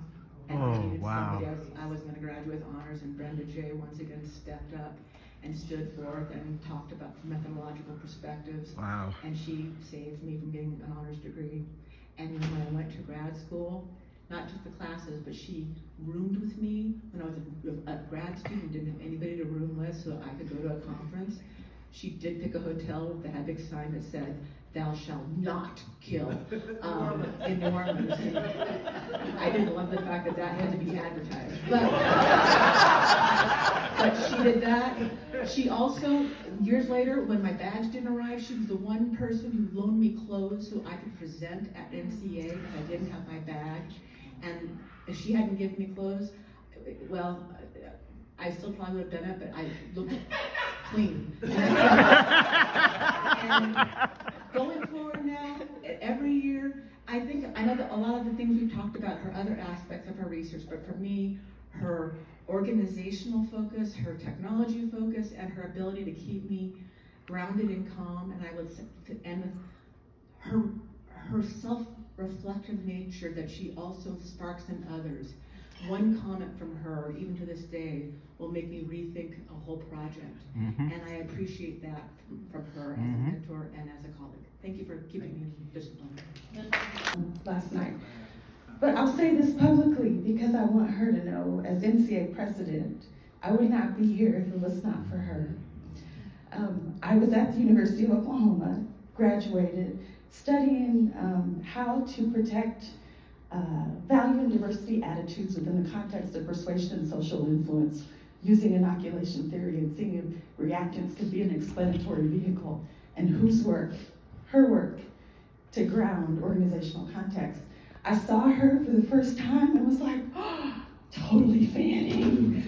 And they needed somebody else. I was going to graduate with honors, and Brenda J. once again stepped up and stood forth and talked about methodological perspectives. Wow. And she saved me from getting an honors degree. And then when I went to grad school, not just the classes, but she roomed with me when I was a grad student, didn't have anybody to room with, so I could go to a conference. She did pick a hotel that had a big sign that said, "Thou shalt not kill," in New Orleans. And I didn't love the fact that that had to be advertised. But she did that. She also, years later, when my badge didn't arrive, she was the one person who loaned me clothes so I could present at NCA because I didn't have my badge. And if she hadn't given me clothes, well, I still probably would have done it, but I looked clean. And going forward now, every year, I know that a lot of the things we've talked about, her other aspects of her research, but for me, her organizational focus, her technology focus, and her ability to keep me grounded and calm, and I would say, and her self-reflective nature that she also sparks in others. One comment from her, even to this day, will make me rethink a whole project. And I appreciate that from her as a mentor and as a colleague. Thank you for keeping me disciplined. Last night. But I'll say this publicly because I want her to know, as NCA president, I would not be here if it was not for her. I was at the University of Oklahoma, graduated, studying how to protect value and diversity attitudes within the context of persuasion and social influence, using inoculation theory and seeing if reactants could be an explanatory vehicle, and whose work, her work, to ground organizational context. I saw her for the first time and was like, oh, totally fanning.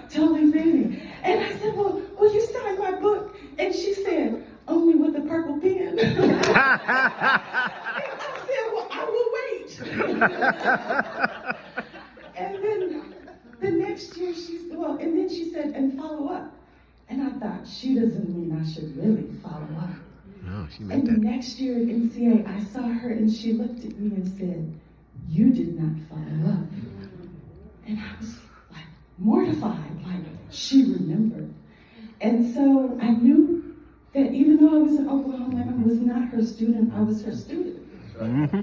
Totally fanning. And I said, well, will you sign my book? And she said, only with the purple pen. And I said, well, I will wait. And then the next year, and then she said, and follow up. And I thought, she doesn't mean I should really follow up. No, she meant And that. next year at NCA, I saw her and she looked at me and said, you did not follow up. And I was like mortified, like she remembered. And so I knew that even though I was in Oklahoma and I was not her student, I was her student.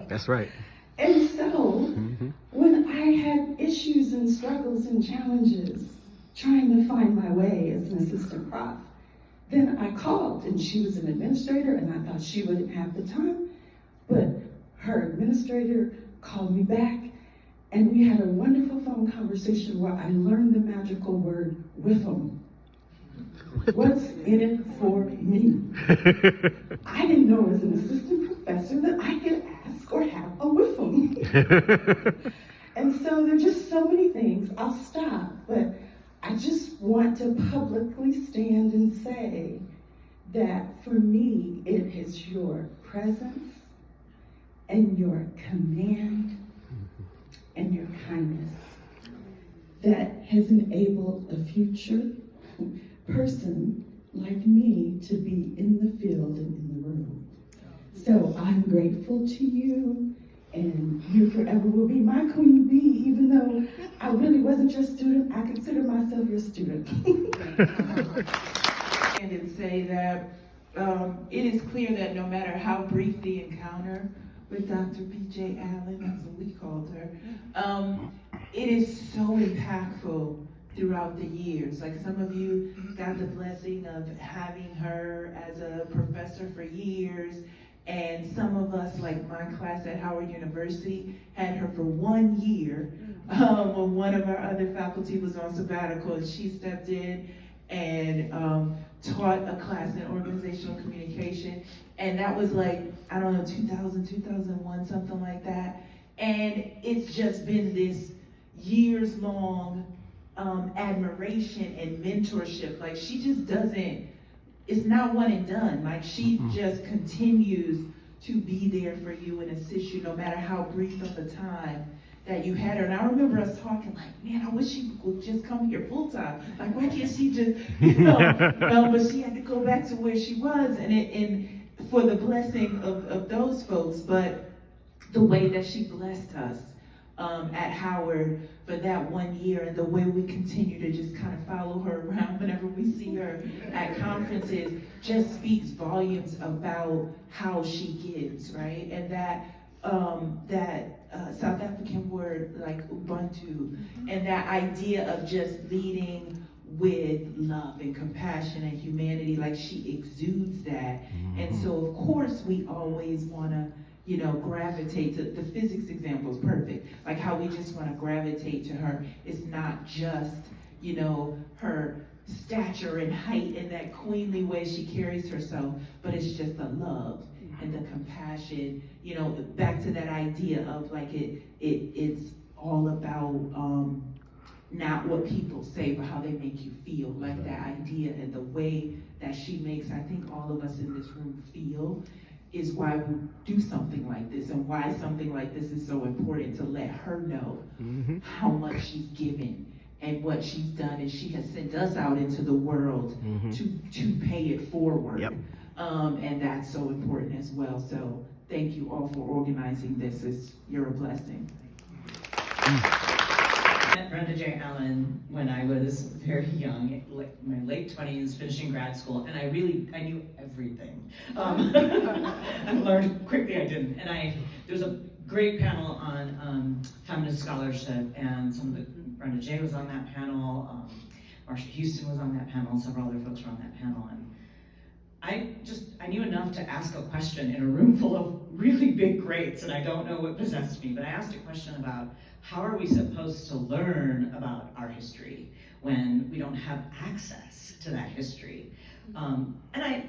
That's right. And so when I had issues and struggles and challenges trying to find my way as an assistant prof, then I called, and she was an administrator, and I thought she wouldn't have the time, but her administrator called me back, and we had a wonderful phone conversation where I learned the magical word "whiffum." What's in it for me? I didn't know as an assistant professor that I could ask or have a whiffum. And so there are just so many things. I'll stop, but I just want to publicly stand and say that for me, it is your presence and your command and your kindness that has enabled a future person like me to be in the field and in the room. So I'm grateful to you, and you forever will be my queen bee, even though I really wasn't your student. I consider myself your student. And say that it is clear that no matter how brief the encounter with Dr. B.J. Allen, that's what we called her, it is so impactful throughout the years. Like some of you got the blessing of having her as a professor for years, and some of us, like my class at Howard University, had her for 1 year when one of our other faculty was on sabbatical, and she stepped in and taught a class in organizational communication. And that was like, I don't know, 2000, 2001, something like that. And it's just been this years-long admiration and mentorship. Like she just doesn't, it's not one and done. Like she just continues to be there for you and assist you no matter how brief of a time that you had her. And I remember us talking like, man, I wish she would just come here full time. Like, why can't she just, but she had to go back to where she was, and for the blessing of those folks, but the way that she blessed us at Howard for that 1 year, and the way we continue to just kind of follow her around whenever we see her at conferences just speaks volumes about how she gives, right? And that South African word like Ubuntu, and that idea of just leading with love and compassion and humanity, like she exudes that. And so of course we always wanna, gravitate to the physics example is perfect. Like how we just wanna gravitate to her. It's not just, her stature and height and that queenly way she carries herself, but it's just the love and the compassion, back to that idea of like it's all about not what people say, but how they make you feel. Like that idea and the way that she makes, I think, all of us in this room feel is why we do something like this, and why something like this is so important, to let her know how much she's given and what she's done, and she has sent us out into the world to pay it forward. Yep. And that's so important as well. So thank you all for organizing this. You're a blessing. I met Brenda J. Allen when I was very young, like my late 20s, finishing grad school, and I knew everything. I learned quickly I didn't. And there was a great panel on feminist scholarship, and Brenda J. was on that panel, Marsha Houston was on that panel, several other folks were on that panel, and I knew enough to ask a question in a room full of really big greats, and I don't know what possessed me, but I asked a question about how are we supposed to learn about our history when we don't have access to that history? And I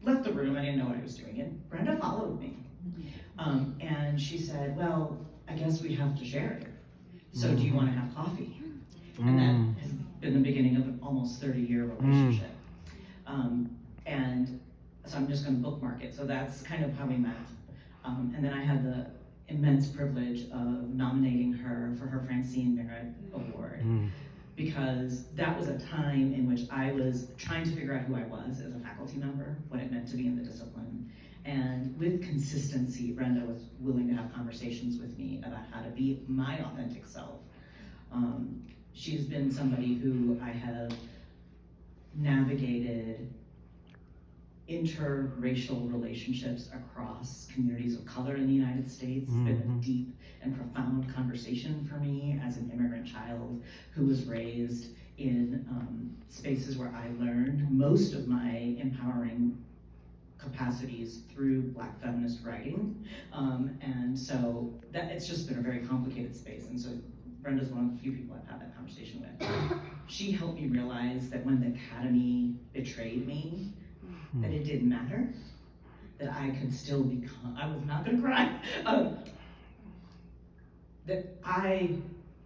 left the room, I didn't know what I was doing, and Brenda followed me. And she said, well, I guess we have to share it. So do you want to have coffee? And that has been the beginning of an almost 30-year relationship. And so I'm just going to bookmark it. So that's kind of how we met. And then I had the immense privilege of nominating her for her Francine Merit Award, because that was a time in which I was trying to figure out who I was as a faculty member, what it meant to be in the discipline. And with consistency, Brenda was willing to have conversations with me about how to be my authentic self. She's been somebody who I have navigated interracial relationships across communities of color in the United States. It's been a deep and profound conversation for me as an immigrant child who was raised in spaces where I learned most of my empowering capacities through Black feminist writing. And so it's just been a very complicated space. And so Brenda's one of the few people I've had that conversation with. She helped me realize that when the academy betrayed me, that it didn't matter, that I could still become, I was not gonna cry, that I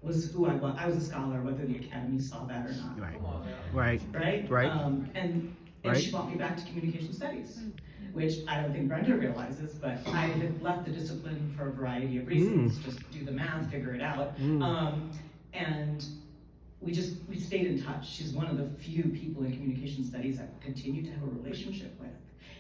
was who I was. I was a scholar, whether the academy saw that or not. Right. And she brought me back to communication studies, which I don't think Brenda realizes, but I had left the discipline for a variety of reasons. Just do the math, figure it out. And we stayed in touch. She's one of the few people in communication studies I've continued to have a relationship with.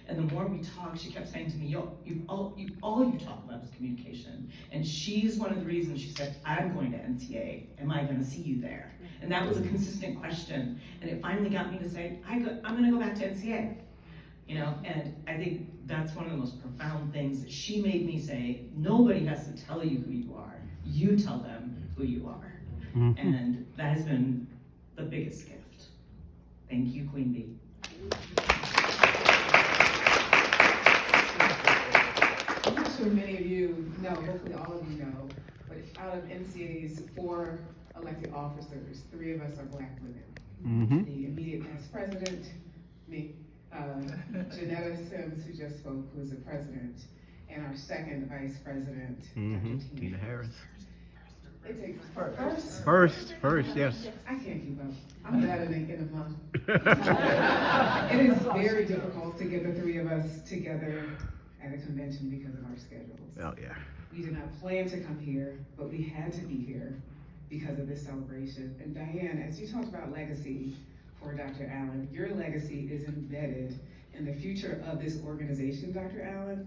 And the more we talked, she kept saying to me, all you talk about is communication. And she's one of the reasons she said, I'm going to NCA. Am I gonna see you there? And that was a consistent question. And it finally got me to say, I'm gonna go back to NCA. You know, and I think that's one of the most profound things that she made me say, nobody has to tell you who you are. You tell them who you are. And that has been the biggest gift. Thank you, Queen Bee. I'm not sure many of you know, hopefully all of you know, but out of NCA's 4 elected officers, 3 of us are Black women. The immediate past president, me, Janetta Sims, who just spoke, who is the president, and our second vice president, Tina Harris. It takes first. First, yes. I can't keep up. I'm bad in a month. It is very difficult to get the 3 of us together at a convention because of our schedules. Oh, yeah. We did not plan to come here, but we had to be here because of this celebration. And Diane, as you talked about legacy for Dr. Allen, your legacy is embedded in the future of this organization, Dr. Allen.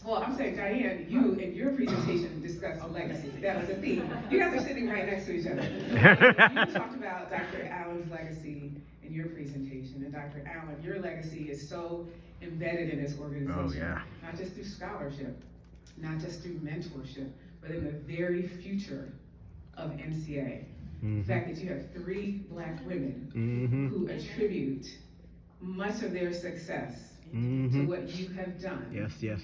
Well, I'm saying, Diane, you in your presentation discussed a legacy. That was the theme. You guys are sitting right next to each other. You talked about Dr. Allen's legacy in your presentation. And Dr. Allen, your legacy is so embedded in this organization. Oh, yeah. Not just through scholarship, not just through mentorship, but in the very future of NCA. The fact that you have 3 Black women who attribute much of their success to what you have done. Yes.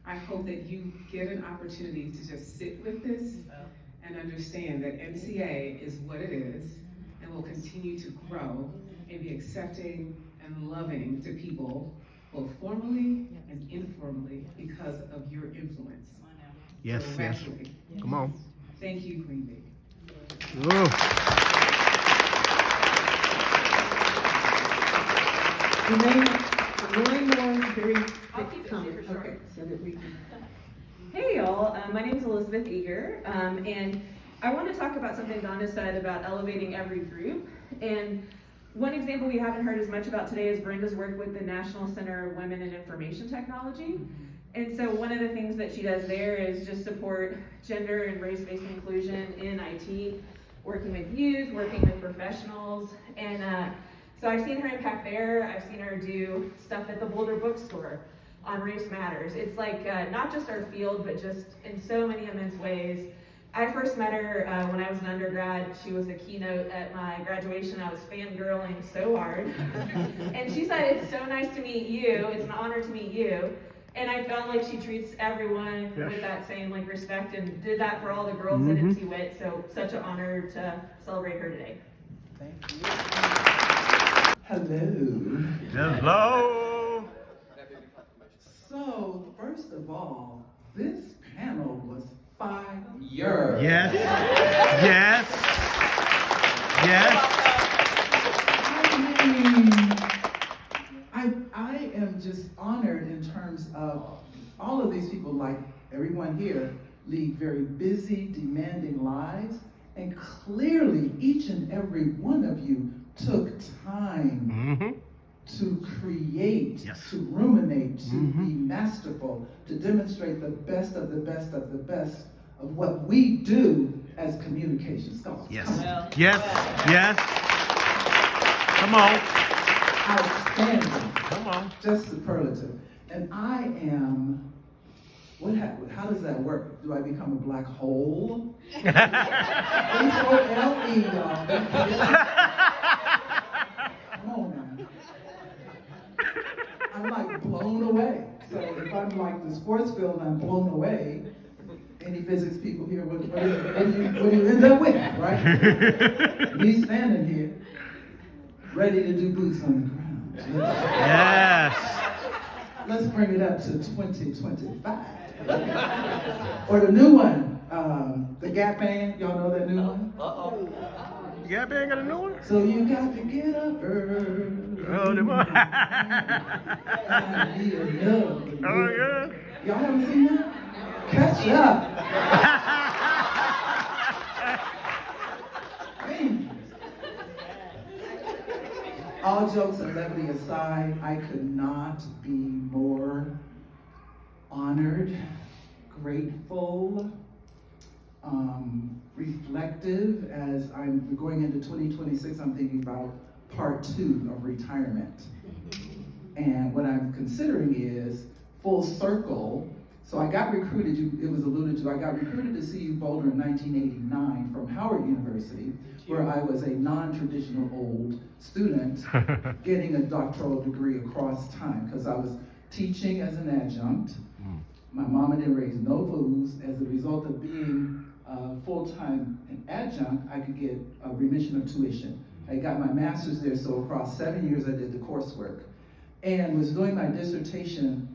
I hope that you get an opportunity to just sit with this and understand that NCA is what it is and will continue to grow and be accepting and loving to people, both formally and informally, because of your influence. Yes. Directly. Come on. Thank you, Queen Bee. Hey y'all, my name is Elizabeth Eager, and I want to talk about something Donna said about elevating every group. And one example we haven't heard as much about today is Brenda's work with the National Center of Women in Information Technology. And so one of the things that she does there is just support gender and race-based inclusion in IT, working with youth, working with professionals. And so I've seen her impact there. I've seen her do stuff at the Boulder Bookstore on Race Matters. It's like not just our field, but just in so many immense ways. I first met her when I was an undergrad. She was a keynote at my graduation. I was fangirling so hard. And she said, "It's so nice to meet you. It's an honor to meet you." And I felt like she treats everyone with that same respect, and did that for all the girls at NC Wit. So such an honor to celebrate her today. Thank you. Hello. So, first of all, this panel was fire. Yes. I am just honored in terms of all of these people, like everyone here, lead very busy, demanding lives, and clearly each and every one of you took time to create, to ruminate, to be masterful, to demonstrate the best of the best of the best of what we do as communication scholars. Yes. Come on. Outstanding. Come on. Just superlative. And I am, how does that work? Do I become a black hole? H-O-L-E, y'all. Come on now. I'm like blown away. So if I'm like the sports field, I'm blown away. Any physics people here, what do you end up with, right? Me standing here, ready to do boots on the ground. Yes. Let's bring it up to 2025. Or the new one, the Gap Band. Y'all know that new one? Gap Band got a new one? So you got to get up early. Oh, the one. Oh, yeah. Y'all haven't seen that? Catch up. Man, all jokes and levity aside, I could not be more honored, grateful, reflective. As I'm going into 2026, I'm thinking about part 2 of retirement. And what I'm considering is full circle. So I got recruited, it was alluded to, I got recruited to CU Boulder in 1989 from Howard University, where I was a non-traditional old student getting a doctoral degree across time, because I was teaching as an adjunct. My mama didn't raise no fools. As a result of being full-time an adjunct, I could get a remission of tuition. I got my master's there, so across 7 years I did the coursework. And was doing my dissertation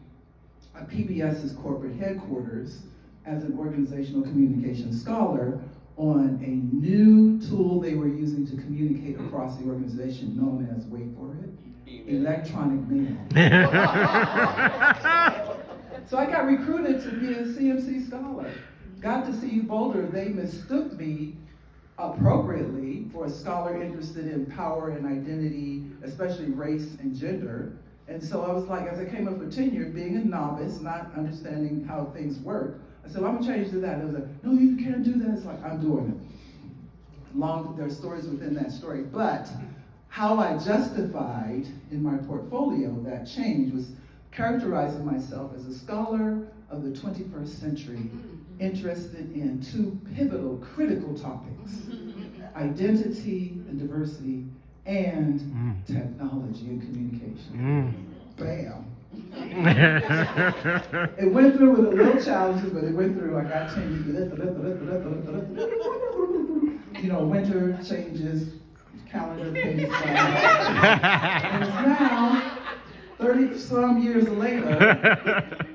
at PBS's corporate headquarters as an organizational communication scholar on a new tool they were using to communicate across the organization known as, wait for it, electronic mail. So I got recruited to be a CMC scholar. Got to CU Boulder, they mistook me appropriately for a scholar interested in power and identity, especially race and gender. And so I was like, as I came up for tenure, being a novice, not understanding how things work, I said, well, I'm gonna change to that. It was like, no, you can't do that. It's like, I'm doing it. There are stories within that story. But how I justified in my portfolio that change was characterizing myself as a scholar of the 21st century, interested in 2 pivotal, critical topics, identity and diversity, and technology and communication. Bam. It went through with a little challenges, but it went through. I got changes. You know, winter changes, calendar pages. And it's now 30 some years later.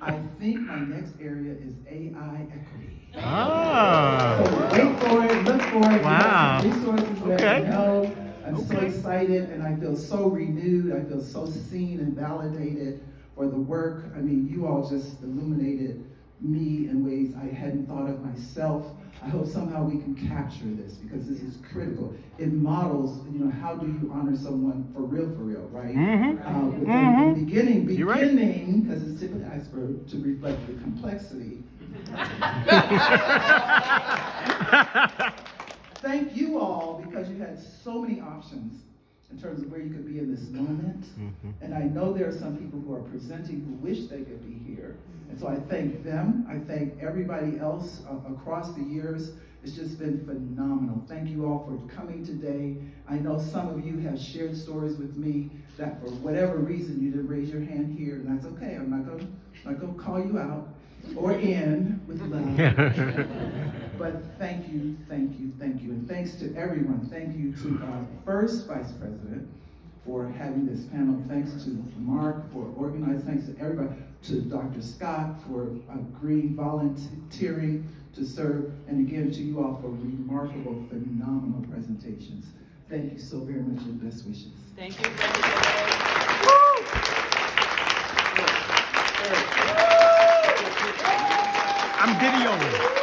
I think my next area is AI equity. Oh. So wait for it, look for it. Wow. We have some resources that Okay. help. I'm so excited, and I feel so renewed. I feel so seen and validated for the work. I mean, you all just illuminated me in ways I hadn't thought of myself. I hope somehow we can capture this, because this is critical. It models, you know, how do you honor someone for real, right? In the beginning, because it's tip of the iceberg, to reflect the complexity. Thank you all, because you had so many options in terms of where you could be in this moment. And I know there are some people who are presenting who wish they could be here. And so I thank them. I thank everybody else across the years. It's just been phenomenal. Thank you all for coming today. I know some of you have shared stories with me that for whatever reason you didn't raise your hand here, and that's okay. I'm not gonna call you out or in with love. But thank you. And thanks to everyone. Thank you to our first Vice President for having this panel. Thanks to Mark for organizing. Thanks to everybody. To Dr. Scott for agreeing, volunteering to serve. And again, to you all for remarkable, phenomenal presentations. Thank you so very much, and best wishes. Thank you. I'm videoing.